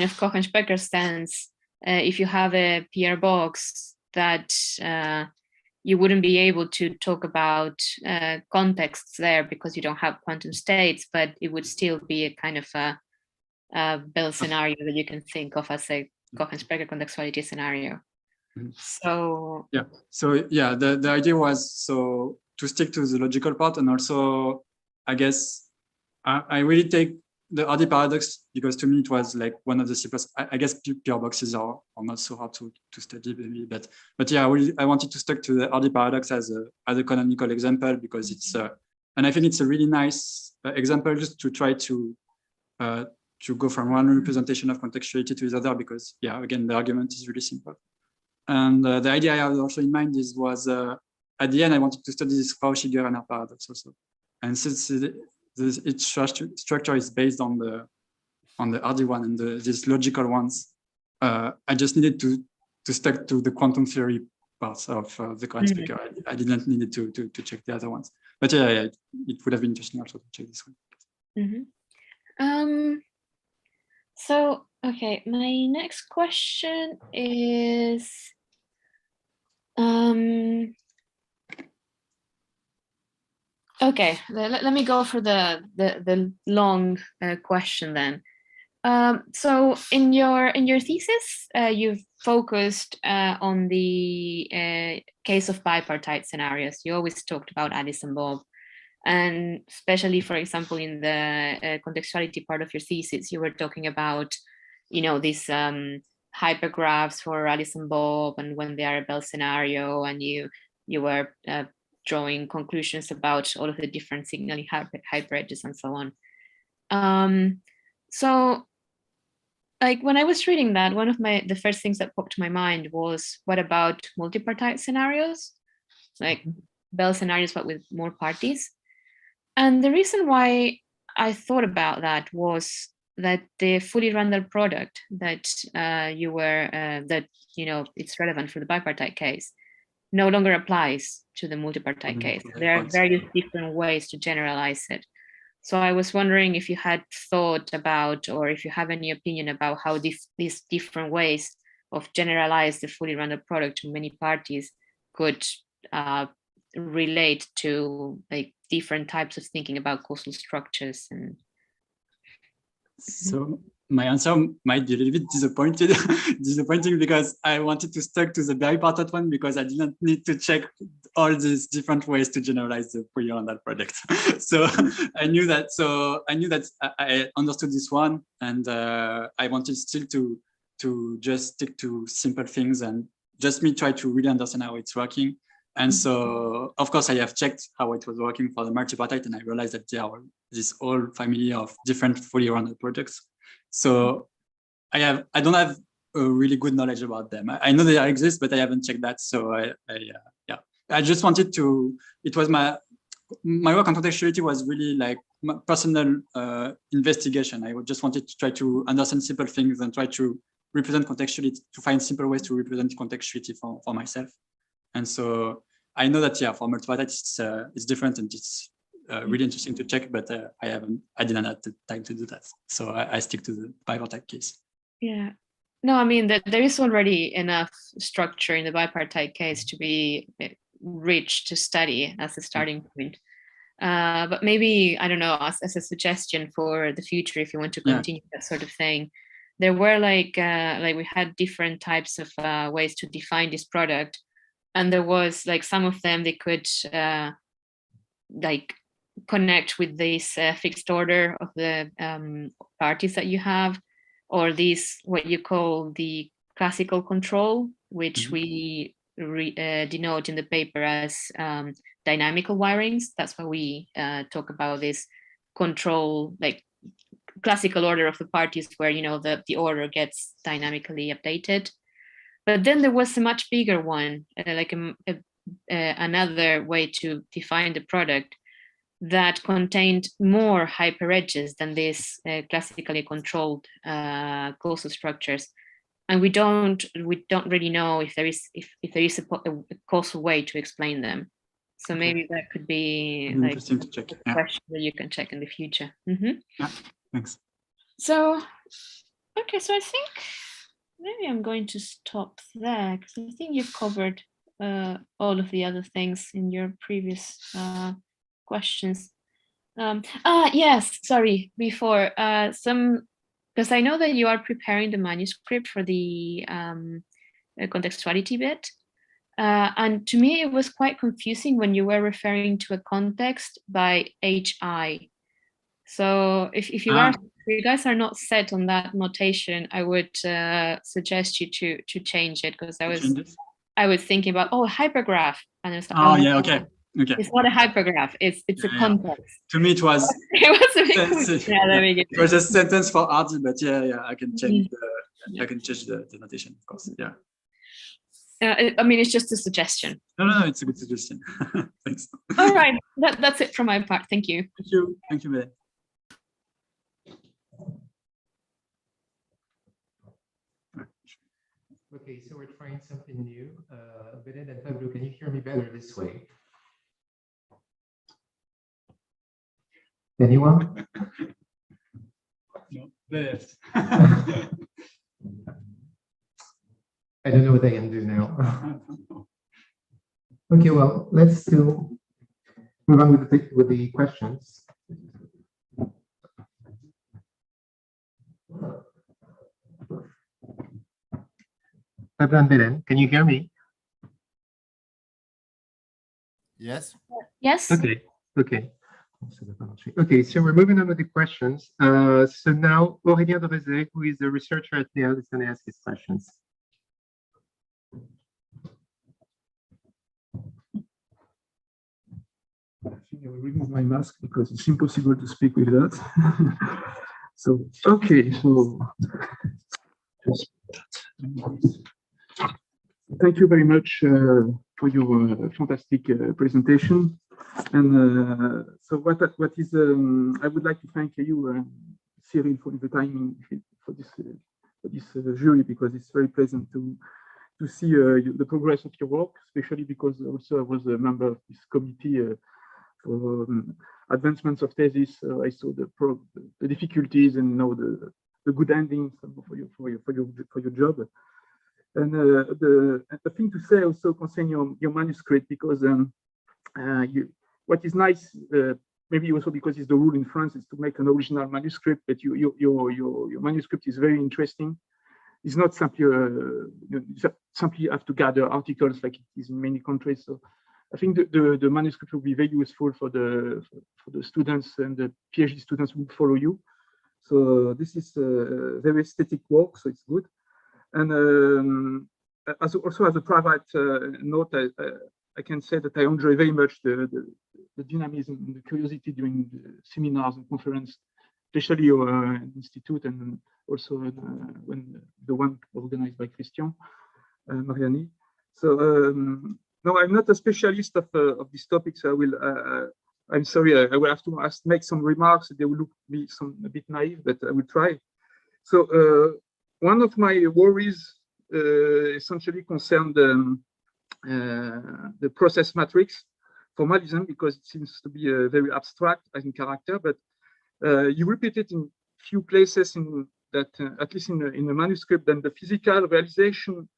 of Kochen-Specker stance, if you have a PR box that you wouldn't be able to talk about contexts there because you don't have quantum states, but it would still be a kind of a Bell scenario that you can think of as a Kochen-Specker contextuality scenario. So the idea was so to stick to the logical part, and also I guess I really take the RD paradox because to me it was like one of the simplest. I guess PR boxes are not so hard to study maybe, but yeah, I wanted to stick to the RD paradox as a canonical example because it's and I think it's a really nice example just to try to go from one representation of contextuality to the other, because yeah, again, the argument is really simple. And the idea I had also in mind was at the end I wanted to study this Cauchy-Gerner paradox also. And since its structure is based on the RD one and these logical ones, I just needed to stick to the quantum theory parts of the current speaker. I didn't need to check the other ones. But yeah, it would have been interesting also to check this one. So, okay, my next question is, okay, let me go for the long question then. So in your thesis, you've focused on the case of bipartite scenarios. You always talked about Alice and Bob. And especially, for example, in the contextuality part of your thesis, you were talking about, these hypergraphs for Alice and Bob, and when they are a Bell scenario, and you were drawing conclusions about all of the different signaling hyperedges and so on. So, like when I was reading that, one of the first things that popped to my mind was, what about multipartite scenarios, like Bell scenarios but with more parties? And the reason why I thought about that was that the fully random product that it's relevant for the bipartite case no longer applies to the multipartite case. There are various different ways to generalize it. So I was wondering if you had thought about, or if you have any opinion about how these different ways of generalize the fully random product to many parties could relate to like different types of thinking about causal structures. And so my answer might be a little bit disappointing because I wanted to stick to the bipartite one because I didn't need to check all these different ways to generalize the fully random product. So I knew that. So I knew that I understood this one, and I wanted still to just stick to simple things and just me try to really understand how it's working. And so, of course, I have checked how it was working for the multipartite, and I realized that there are this whole family of different fully rounded projects. So I don't have a really good knowledge about them. I know they exist, but I haven't checked that. So I just wanted to. It was my work on contextuality was really like my personal investigation. I just wanted to try to understand simple things and try to represent contextuality, to find simple ways to represent contextuality for myself. And so I know that, yeah, for multipartite, it's different and it's really interesting to check, but I didn't have the time to do that. So I stick to the bipartite case. Yeah. No, I mean, there is already enough structure in the bipartite case to be rich to study as a starting point. But maybe, I don't know, as a suggestion for the future, if you want to continue that sort of thing, there were like we had different types of ways to define this product. And there was like some of them, they could like connect with this fixed order of the parties that you have, or these, what you call the classical control, which we denote in the paper as dynamical wirings. That's why we talk about this control, like classical order of the parties where, you know, the order gets dynamically updated. But then there was a much bigger one, like another way to define the product that contained more hyperedges than these classically controlled causal structures. And we don't really know if there is a causal way to explain them. So maybe that could be interesting to check. a question that you can check in the future. Mm-hmm. Yeah, thanks. So, okay, so I think maybe I'm going to stop there because I think you've covered all of the other things in your previous questions. Yes, sorry, before because I know that you are preparing the manuscript for the contextuality bit. And to me, it was quite confusing when you were referring to a context by HI. So if you guys are not set on that notation, I would suggest you to change it, because I was thinking about hypergraph, and it's like, yeah, okay. It's not a hypergraph. It's a context. To me, it was it was a bit confusing. It was a sentence for RD, but yeah, I can change I can change the notation, of course. Yeah. I mean, it's just a suggestion. No, it's a good suggestion. Thanks. All right, that's it from my part. Thank you. Thank you, Belen. Okay, so we're trying something new. Belen and Pablo, can you hear me better this way? Anyone? No, left. I don't know what I can do now. Okay, well, let's still move on with the questions. Pablo and Belen, can you hear me? Yes. Yes. Okay. Okay, so we're moving on with the questions. So now Aurélien Dorezé, who is a researcher at NEAL, is going to ask his questions. I think I will remove my mask because it's impossible to speak with that. So, okay, so thank you very much for your fantastic presentation. And so what is, I would like to thank you, Cyril, for the time for this jury, because it's very pleasant to see the progress of your work, especially because also I was a member of this committee for advancements of thesis. I saw the difficulties and the good endings for your job. And the thing to say also concerning your manuscript, because what is nice, maybe also because it's the rule in France, is to make an original manuscript, but your manuscript is very interesting. It's not simply you simply have to gather articles like it is in many countries. So I think the manuscript will be very useful for the students and the PhD students who follow you. So this is a very aesthetic work, so it's good. And also as a private note, I can say that I enjoy very much the dynamism and the curiosity during the seminars and conference, especially your institute, and also when the one organized by Christian Mariani. So no, I'm not a specialist of these topics. I'm sorry, I will have to make some remarks. They will look a bit naive, but I will try. So one of my worries essentially concerned the process matrix formalism, because it seems to be very abstract in character, but you repeat it in few places in that, at least in the manuscript, then the physical realization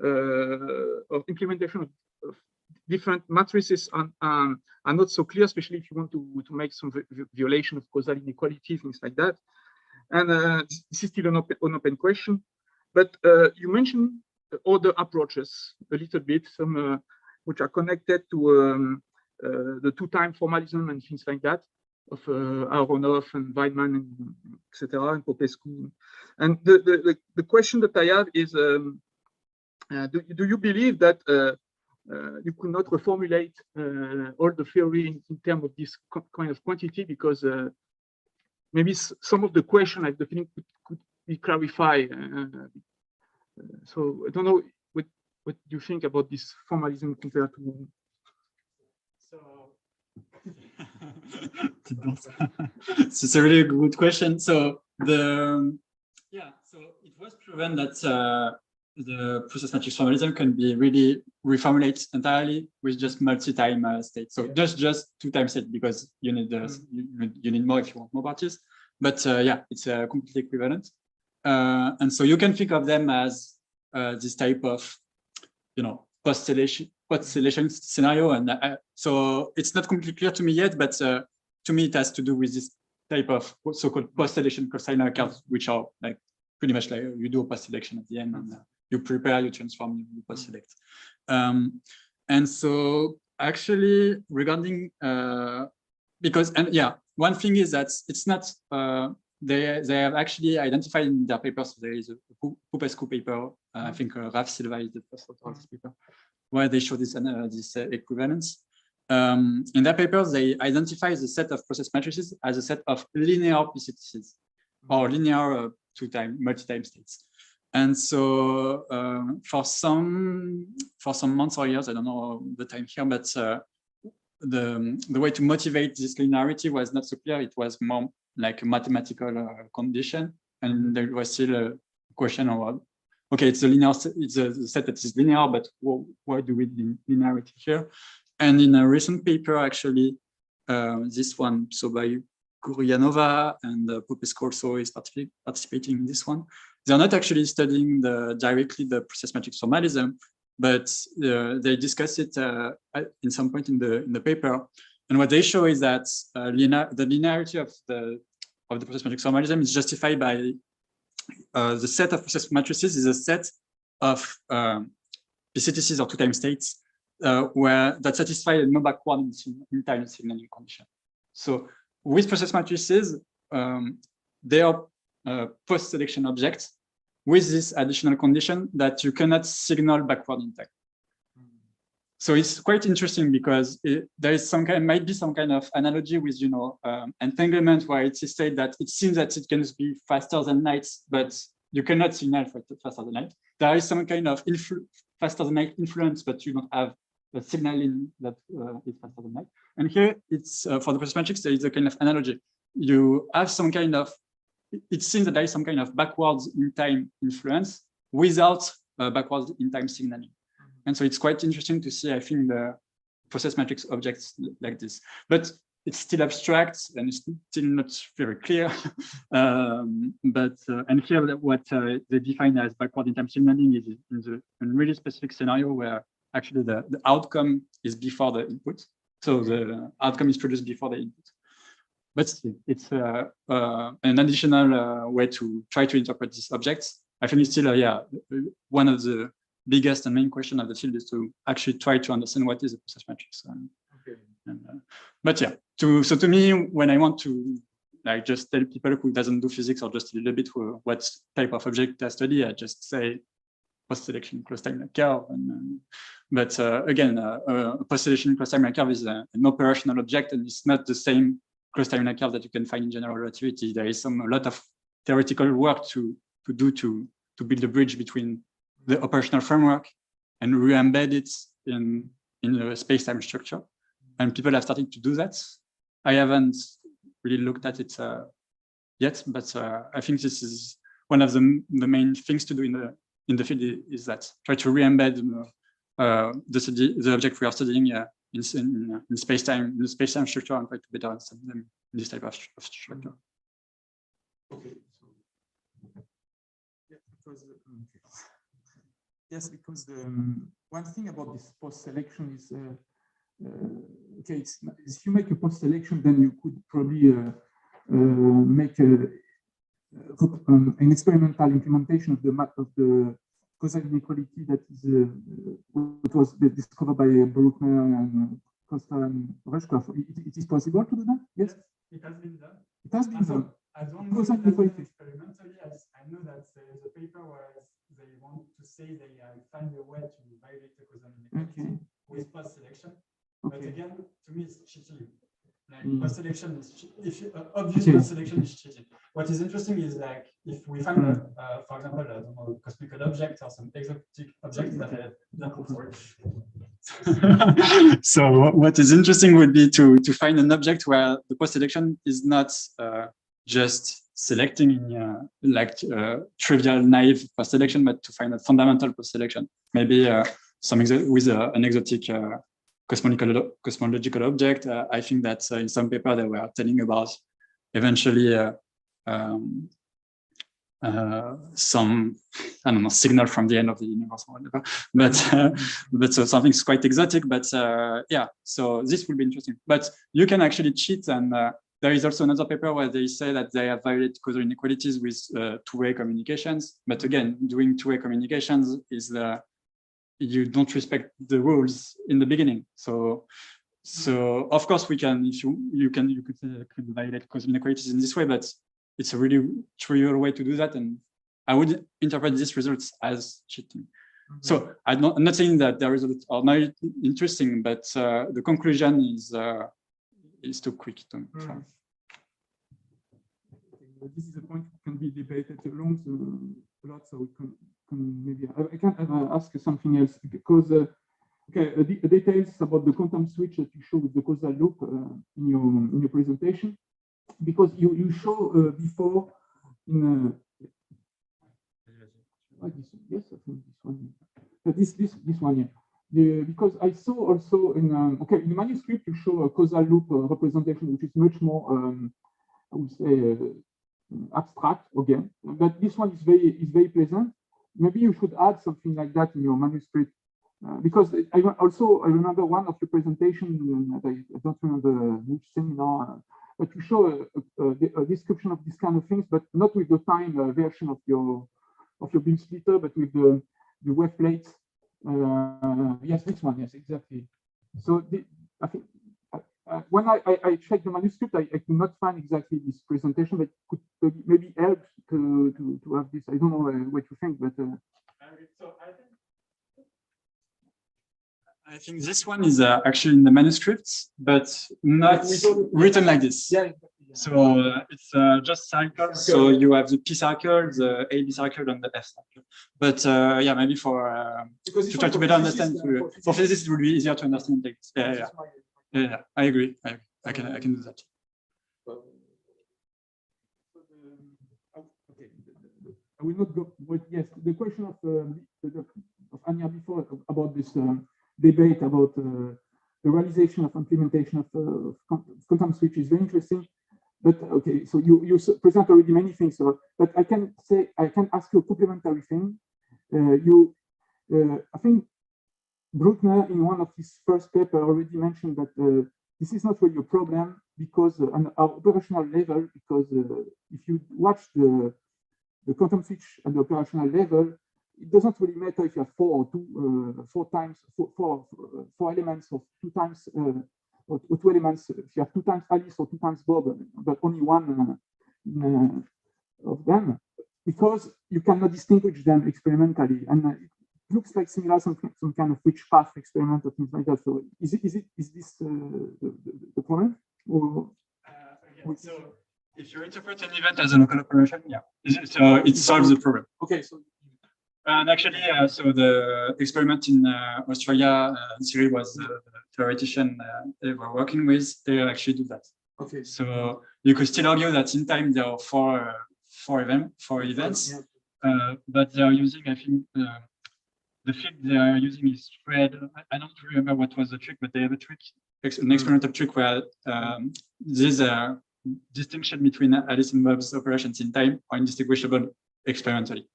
of implementation of different matrices are not so clear, especially if you want to make some violation of causal inequality, things like that. And this is still an open question. But you mentioned other approaches a little bit, some which are connected to the two-time formalism and things like that, of Aronoff and Weidmann, and etc., and Popescu. And the question that I have is, do you believe that you could not reformulate all the theory in terms of this kind of quantity? Because maybe some of the question I have the feeling could be clarified. So I don't know what you think about this formalism compared to. So it's a really good question. So so it was proven that the process matrix formalism can be really reformulated entirely with just multi-time states. So just two-time state, because you need you need more if you want more parties. But yeah, it's completely equivalent. And so you can think of them as this type of, post-selection scenario. And so it's not completely clear to me yet, but to me, it has to do with this type of so-called post-selection cross-linear curves, which are like pretty much like you do a post-selection at the end, and you prepare, you transform, you post-select. And so actually regarding, one thing is that it's not, they have actually identified in their papers, there is a Popescu paper, I think Raf Silva is the first author of this paper, where they show this equivalence. In their papers, they identify the set of process matrices as a set of linear PCTCs, or linear two-time, multi-time states. And so for some months or years, I don't know the time here, but the way to motivate this linearity was not so clear. It was more like a mathematical condition, and there was still a question about, okay, it's a set that is linear, but why do we need linearity here? And in a recent paper, actually, this one, so by Guryanova and Popescu also is participating in this one. They're not actually studying directly the process matrix formalism, but they discuss it in some point in the paper. And what they show is that the linearity of the process matrix formalism is justified by the set of process matrices is a set of PCTCs or two-time states that satisfy a no backward in time signaling condition. So with process matrices, they are post-selection objects with this additional condition that you cannot signal backward in time. So it's quite interesting because there is might be some kind of analogy with, entanglement, where it's said that it seems that it can be faster than light, but you cannot signal for faster than light. There is some kind of faster than light influence, but you don't have a signaling that is faster than light. And here it's for the process matrix, there is a kind of analogy. You have some kind of, it seems that there is some kind of backwards in time influence without backwards in time signaling. And so it's quite interesting to see, I think, the process matrix objects like this. But it's still abstract and it's still not very clear. And here, what they define as backward in time signaling is in a really specific scenario where actually the outcome is before the input. So the outcome is produced before the input. But it's an additional way to try to interpret these objects. I think it's still, one of the biggest and main question of the field is to actually try to understand what is a process matrix. But yeah, so to me, when I want to just tell people who doesn't do physics or just a little bit what type of object I study, I just say post-selection closed-time curve. But again, a post-selection closed-time curve is an operational object, and it's not the same closed-time curve that you can find in general relativity. There is a lot of theoretical work to do to build a bridge between the operational framework and re-embed it in a space-time structure. And people have started to do that. I haven't really looked at it yet, but I think this is one of the main things to do in the field is that try to re-embed the object we are studying in space-time, the space-time structure, and try to better understand them in this type of structure. Okay. Yes, because the one thing about this post-selection is, okay, if you make a post-selection, then you could probably make an experimental implementation of the causal inequality that is what was discovered by Bruckner and Costa and Rushkoff. It is possible to do that? Yes, it has been done. It has been done. I don't know experimentally. I know that there's a paper where they want to say they find a way to violate the causal inequality with post-selection. Okay. But again, to me, it's cheating. Like post-selection is obvious post-selection is cheating. What is interesting is like if we find, for example, I don't know, cosmical objects or some exotic objects that so what is interesting would be to find an object where the post-selection is not just selecting in trivial naive post-selection, but to find a fundamental post-selection. Maybe some with an exotic cosmological object. I think that in some paper they were telling about eventually some, I don't know, signal from the end of the universe or whatever. But so something's quite exotic. But yeah, so this will be interesting. But you can actually cheat, and there is also another paper where they say that they have violated causal inequalities with two-way communications. But again, doing two-way communications is you don't respect the rules in the beginning. So of course we can, if you could say could violate causal inequalities in this way, but it's a really trivial way to do that, and I would interpret these results as cheating. So I'm not saying that the results are not interesting, but the conclusion is too quick to. This is a point that can be debated along a lot, so we can maybe I can ask something else, because the details about the quantum switch that you show with the causal loop in your presentation, because you show before in yes, I think this one, this one here. Because I saw also in in the manuscript you show a causal loop representation, which is much more I would say abstract again, but this one is very pleasant. Maybe you should add something like that in your manuscript, because I remember one of your presentations, I don't remember which seminar, but you show a description of this kind of things, but not with the time version of your beam splitter, but with the wave plates. Yes, this one, yes, exactly. So I think when I checked the manuscript, I could not find exactly this presentation, but could maybe help to have this. I don't know what you think, but so I think this one is actually in the manuscripts, but not written like this. Yeah. So it's just circles. So you have the P circle, the AB circle, and the F circle. But yeah, maybe to try to better understand. For physicists, it would be easier to understand like this. Yeah, I agree. I can do that. Okay, I will not go. But yes, the question of Anya before about this debate about the realization of implementation of quantum switch is very interesting. But okay, so you present already many things. So, but I can ask you a complementary thing. I think Bruckner, in one of his first paper, already mentioned that this is not really a problem because on our operational level, because if you watch the quantum switch at the operational level, it doesn't really matter if you have four elements or two times or two elements. If you have two times Alice or two times Bob, but only one of them, because you cannot distinguish them experimentally, and it looks like similar some kind of which path experiment or things like that. So is this the problem? Or so if you interpret an event as a local operation, yeah, so it solves the problem. Okay, so and actually, so the experiment in Australia, Cyril was the theoretician they were working with. They actually do that. Okay. So you could still argue that in time there are four events, but they are using, I think, the trick they are using is Fred. I don't remember what was the trick, but they have a trick, an experimental trick where this distinction between Alice and Bob's operations in time are indistinguishable experimentally.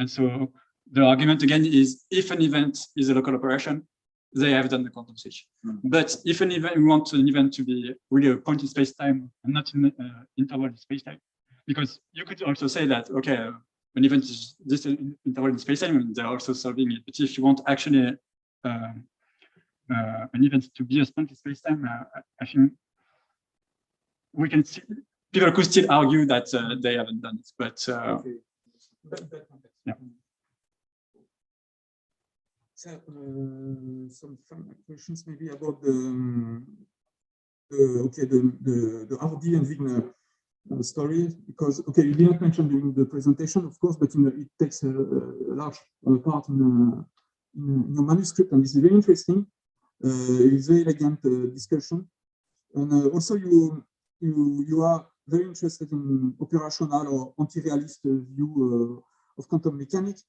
And so the argument again is if an event is a local operation, they have done the quantum switch. But if an event, we want an event to be really a point in space-time and not in interval in space-time, because you could also say that, okay, an event is this interval in space-time, and they're also solving it. But if you want actually an event to be a point in space-time, I think we can see, people could still argue that they haven't done it. But yeah. So some questions maybe about the the RD and Wigner story, because you didn't mention during the presentation, of course, but it takes a large part in your manuscript, and it's very interesting. It's very elegant discussion, and also you are very interested in operational or anti-realist view of quantum mechanics.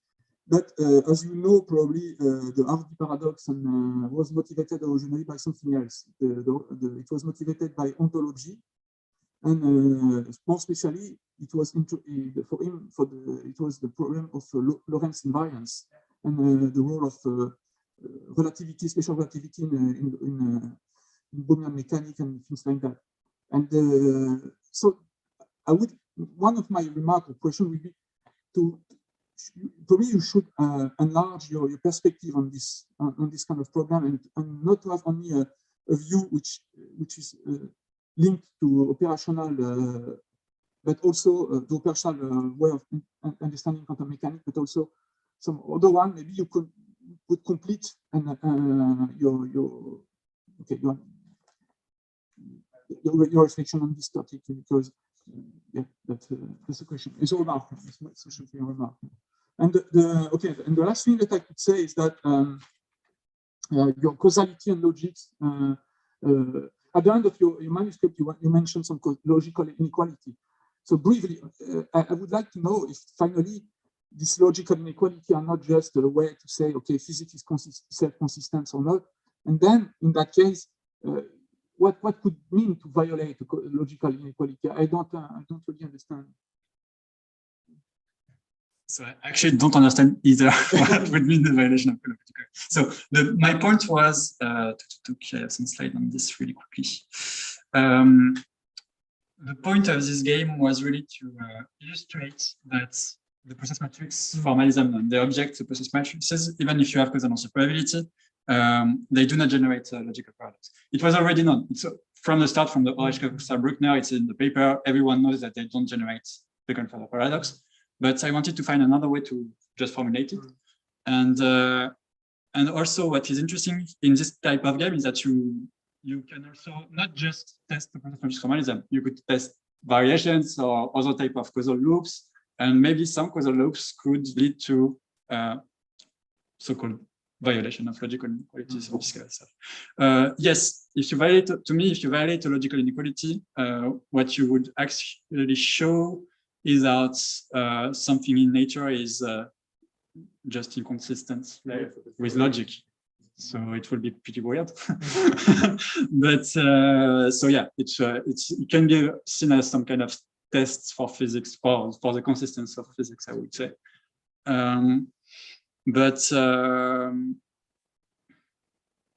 But as you know, probably the RD paradox was motivated originally by something else. It was motivated by ontology, and more especially, it was for him. It was the problem of Lorentz invariance and the role of relativity, special relativity in Bohmian mechanics and things like that. And so, one of my remarks or question would be to. Probably you should enlarge your perspective on this kind of problem, and not to have only a view which is linked to operational, but also the operational way of understanding quantum mechanics, but also some other one. Maybe you could complete your reflection on this topic, because that's the question. It's a remark. It's a remark. And and the last thing that I could say is that your causality and logics. At the end of your manuscript, you mentioned some logical inequality. So briefly, I would like to know if finally this logical inequality are not just a way to say, okay, physics is self-consistent or not, and then in that case, what could mean to violate a logical inequality? I don't really understand. So I actually don't understand either what would mean the violation of logical. So my point was I have some slide on this really quickly. The point of this game was really to illustrate that the process matrix formalism and the object the process matrices, even if you have causal non-separability, they do not generate a logical paradox. It was already known. It's from the start, from the Bruckner, it's in the paper. Everyone knows that they don't generate the Grandfather paradox. But I wanted to find another way to just formulate it. And also what is interesting in this type of game is that you can also not just test the process matrix formalism. You could test variations or other type of causal loops. And maybe some causal loops could lead to so-called violation of logical inequalities or this kind of stuff. Yes, if you violate a logical inequality, what you would actually show is that something in nature is just inconsistent with logic. So it will be pretty weird. But so yeah, it can be seen as some kind of tests for physics, for the consistency of physics, I would say.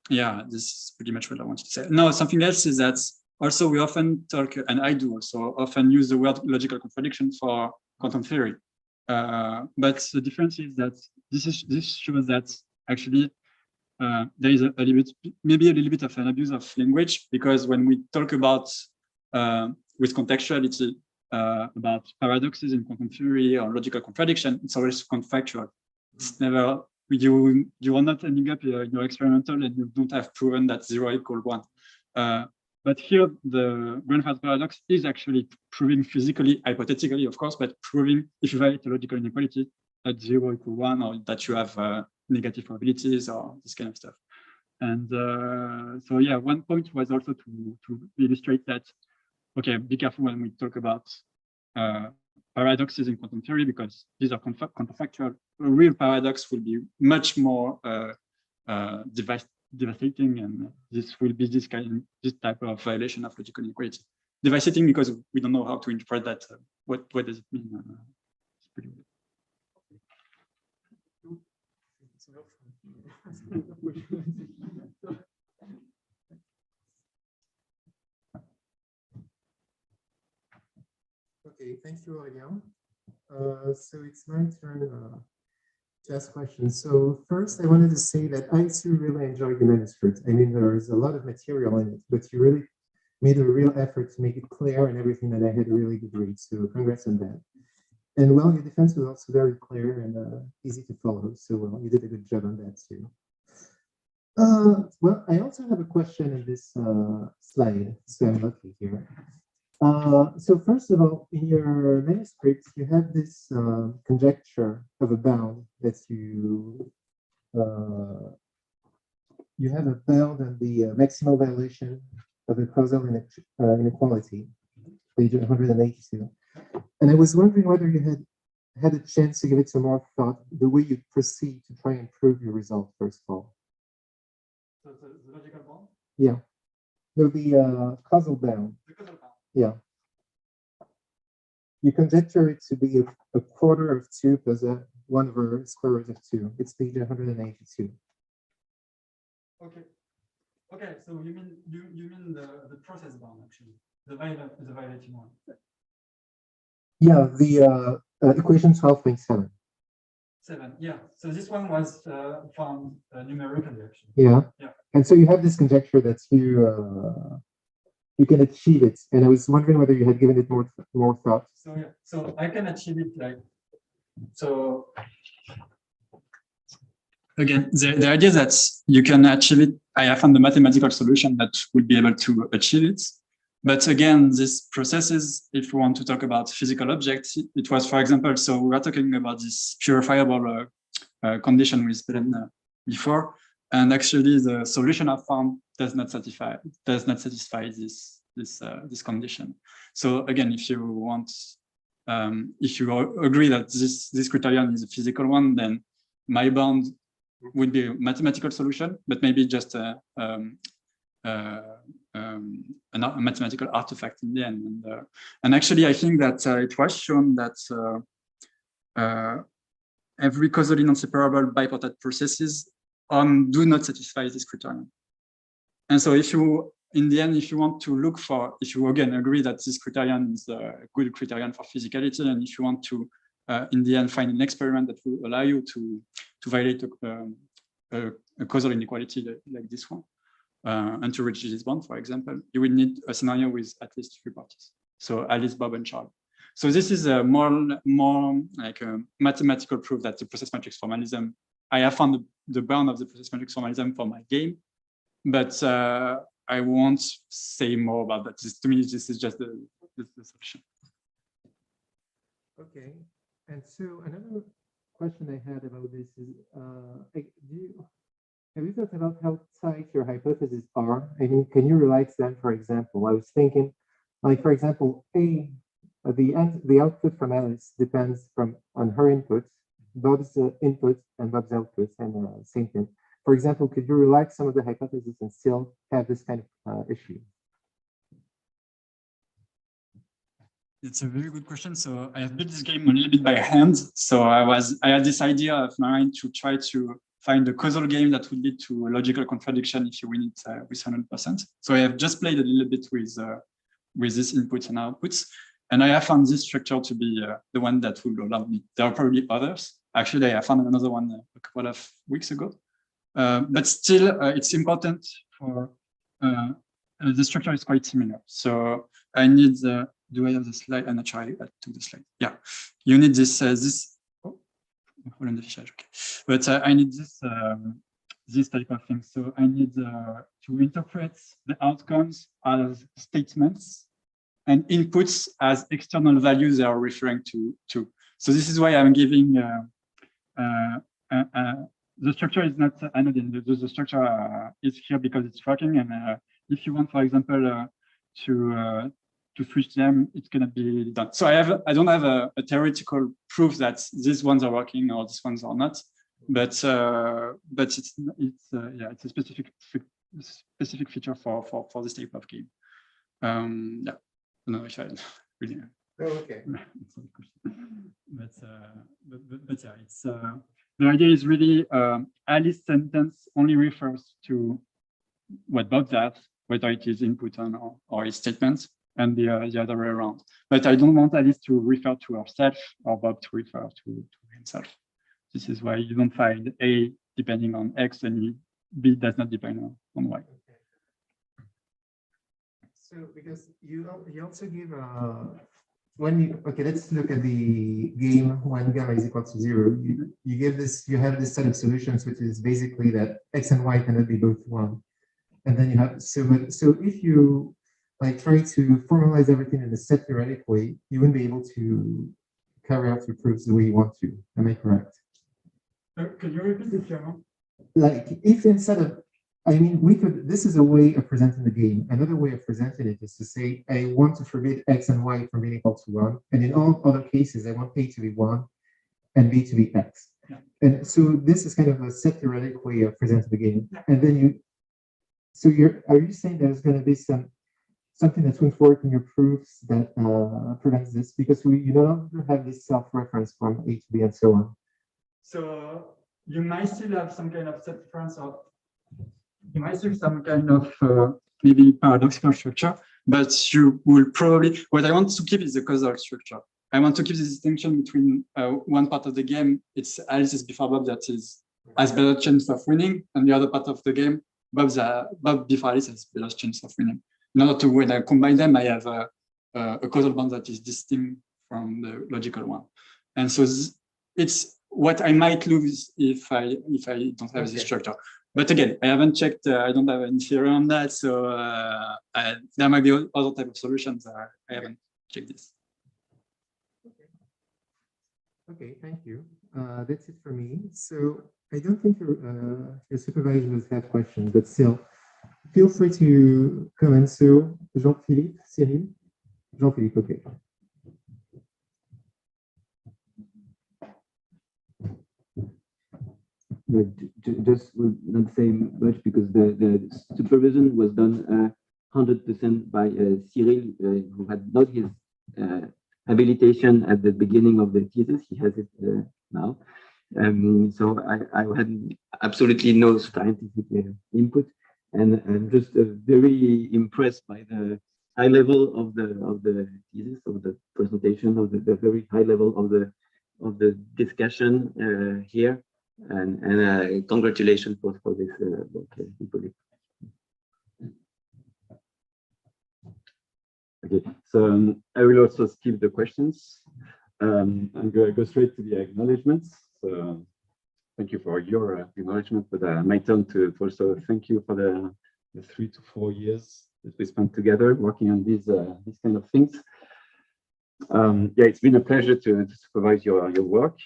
Yeah, this is pretty much what I wanted to say. No, something else is that also we often talk, and I do also often use the word logical contradiction for quantum theory. But the difference is that this shows that actually there is maybe a little bit of an abuse of language, because when we talk about with contextuality about paradoxes in quantum theory or logical contradiction, it's always counterfactual. It's never, you are not ending up in your experimental and you don't have proven that 0 equals 1. But here, the Grandfather paradox is actually proving physically, hypothetically, of course, but proving if you violate a logical inequality that 0 equals 1, or that you have negative probabilities or this kind of stuff. And so, yeah, one point was also to illustrate that, okay, be careful when we talk about paradoxes in quantum theory, because these are counterfactual. A real paradox will be much more devastating, and this will be this type of violation of logical inequality. Devastating because we don't know how to interpret that. What does it mean? It's pretty weird. Okay, thank you, Aurélien. So it's my turn to ask questions. So first, I wanted to say that I too really enjoyed the manuscript. I mean, there is a lot of material in it, but you really made a real effort to make it clear and everything, that I had a really good read. So congrats on that. And well, your defense was also very clear and easy to follow. So well, you did a good job on that too. Well, I also have a question in this slide, so I'm lucky here. So first of all, in your manuscript, you have this conjecture of a bound that you have a bound on the maximal violation of the causal inequality, page 182. And I was wondering whether you had a chance to give it some more thought, the way you proceed to try and prove your result, first of all. So the logical bound? Yeah. No, the causal bound. The causal bound. Yeah. You conjecture it to be a quarter of 2 plus 1 over square root of 2. It's page 182. Okay. Okay, so you mean the process bound actually, the violating one. Yeah, the equation 12.7. 7. Yeah. So this one was found numerically actually. Yeah. Yeah. And so you have this conjecture that you can achieve it, and I was wondering whether you had given it more thought. So yeah. So I can achieve it like so. Again, the idea that you can achieve it, I have found the mathematical solution that would be able to achieve it. But again, these processes, if we want to talk about physical objects, it was, for example, so we are talking about this purifiable condition with Belen before, and actually the solution I found does not satisfy this condition. So again, if you want, if you agree that this criterion is a physical one, then my bound would be a mathematical solution, but maybe just a mathematical artifact in the end. And actually, I think that it was shown that every causally non-separable bipartite processes do not satisfy this criterion. And so if you, in the end, if you want to look for, if you again agree that this criterion is a good criterion for physicality, and if you want to, in the end, find an experiment that will allow you to violate a causal inequality like this one, and to reach this bound, for example, you will need a scenario with at least 3 parties. So Alice, Bob, and Charlie. So this is a more like a mathematical proof that the process matrix formalism, I have found the bound of the process matrix formalism for my game, but I won't say more about that. To me, this is just the solution. Okay. And so another question I had about this is, have you thought about how tight your hypotheses are? I mean, can you relate them, for example? I was thinking, like, for example, the output from Alice depends on her input, Bob's input, and Bob's output, and same thing. For example, could you relax some of the hypotheses and still have this kind of issue? It's a very good question. So I have built this game a little bit by hand. So I had this idea of mine to try to find a causal game that would lead to a logical contradiction if you win it with 100%. So I have just played a little bit with these inputs and outputs, and I have found this structure to be the one that will allow me. There are probably others. Actually, I found another one a couple of weeks ago. But still, it's important for the structure is quite similar. So I need the. Do I have the slide? I'm not sure I took the slide. Yeah, you need this. Oh, okay. But I need this type of thing. So I need to interpret the outcomes as statements and inputs as external values they are referring to. So this is why I'm giving the structure is not anodine. The structure is here because it's working. And if you want, for example, to switch them, it's gonna be done. So I don't have a theoretical proof that these ones are working or these ones are not, but it's a specific feature for this type of game. Yeah, I don't know if I really. Oh, okay. But yeah, it's the idea is really Alice's sentence only refers to what Bob does, whether it is input or his statements, and the other way around. But I don't want Alice to refer to herself or Bob to refer to himself. This is why you don't find A depending on X and B does not depend on Y. So because you also give when you, okay, let's look at the game when gamma is equal to 0. You give this, you have this set of solutions, which is basically that x and y cannot be both 1. And then you have, so if you like try to formalize everything in a set theoretic way, you wouldn't be able to carry out your proofs the way you want to. Am I correct? Could you repeat the piano? Like if instead of, I mean, we could, this is a way of presenting the game. Another way of presenting it is to say, I want to forbid x and y from being equal to 1. And in all other cases, I want a to be 1 and b to be x. Yeah. And so this is kind of a set theoretic way of presenting the game. Yeah. And then you, so are you saying there's going to be something that's going to work in your proofs that prevents this? Because you no longer have this self-reference from a to b and so on. So you might still have some kind of self-reference of, you might still have some kind of maybe paradoxical structure, but you will probably, what I want to keep is the causal structure. I want to keep the distinction between one part of the game, it's Alice's before Bob that has better chance of winning, and the other part of the game, Bob before Alice has better chance of winning. In order to, when I combine them, I have a causal bond that is distinct from the logical one. And so it's what I might lose if I don't have this structure. But again, I haven't checked, I don't have any theory on that. So there might be other type of solutions. I haven't checked this. Okay, thank you. That's it for me. So I don't think your supervisors have questions, but still, feel free to comment. So Jean-Philippe, Cyril? Jean-Philippe, okay. Just would not say much because the supervision was done 100% by Cyril, who had not his habilitation at the beginning of the thesis. He has it now. So I had absolutely no scientific input, and I'm just very impressed by the high level of the thesis, of the presentation, of the very high level of the discussion here. And congratulations for this work, Hippolyte. Okay, so I will also skip the questions and go straight to the acknowledgements. So thank you for your acknowledgement, but my turn to also thank you for the 3 to 4 years that we spent together working on these kind of things. Yeah, it's been a pleasure to supervise your work.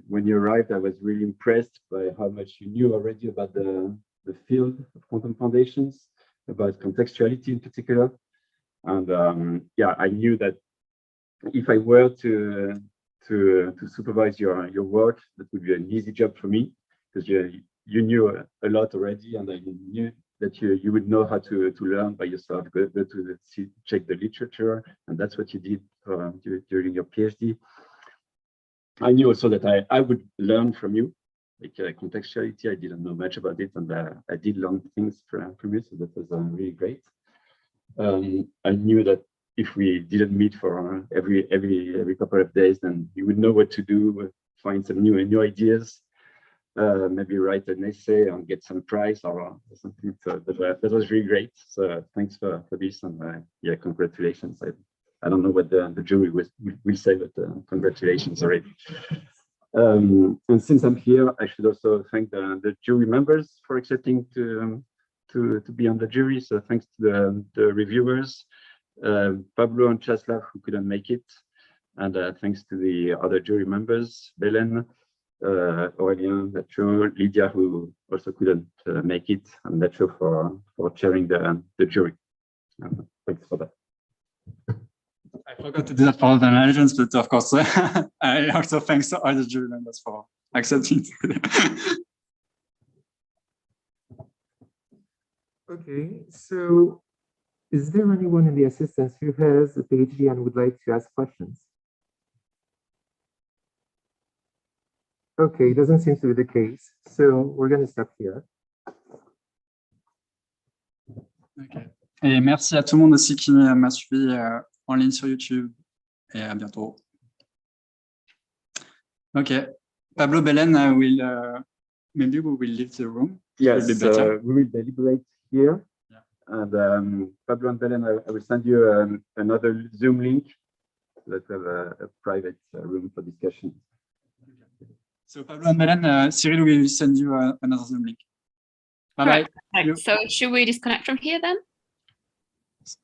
When you arrived, I was really impressed by how much you knew already about the field of quantum foundations, about contextuality in particular. And yeah, I knew that if I were to supervise your work, that would be an easy job for me, because you knew a lot already, and I knew that you would know how to learn by yourself, go to check the literature, and that's what you did during your PhD. I knew also that I would learn from you, like contextuality. I didn't know much about it, and I did learn things from you, so that was really great. I knew that if we didn't meet for every couple of days, then you would know what to do, find some new ideas, maybe write an essay and get some prize or something. So that was really great. So thanks for this, and yeah, congratulations. I don't know what the jury will say, but congratulations already. And since I'm here, I should also thank the jury members for accepting to be on the jury. So thanks to the reviewers, Pablo and Czeslaw, who couldn't make it, and thanks to the other jury members, Belen, Aurélien, Nacho, Lydia, who also couldn't make it, and Nacho for chairing the jury. Thanks for that. I forgot to do that for all the managers, but of course, I also thanks all the jury members for accepting. Okay, so is there anyone in the assistance who has a PhD and would like to ask questions? Okay, doesn't seem to be the case. So we're going to stop here. Okay. Et merci à tout le monde aussi qui m'a suivi en ligne sur YouTube. Et à bientôt. Okay. Pablo, Belen, maybe we will leave the room. Yes, we will deliberate here. Yeah. And Pablo and Belen, I will send you another Zoom link that we have a private room for discussion. So Pablo and Melen, Cyril will send you another Zoom link. Bye-bye. Right. So should we disconnect from here then?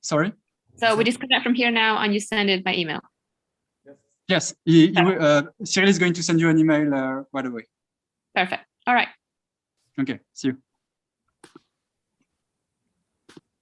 Sorry? So we disconnect from here now and you send it by email. Yes, Cyril is going to send you an email right away. Perfect. All right. Okay, see you.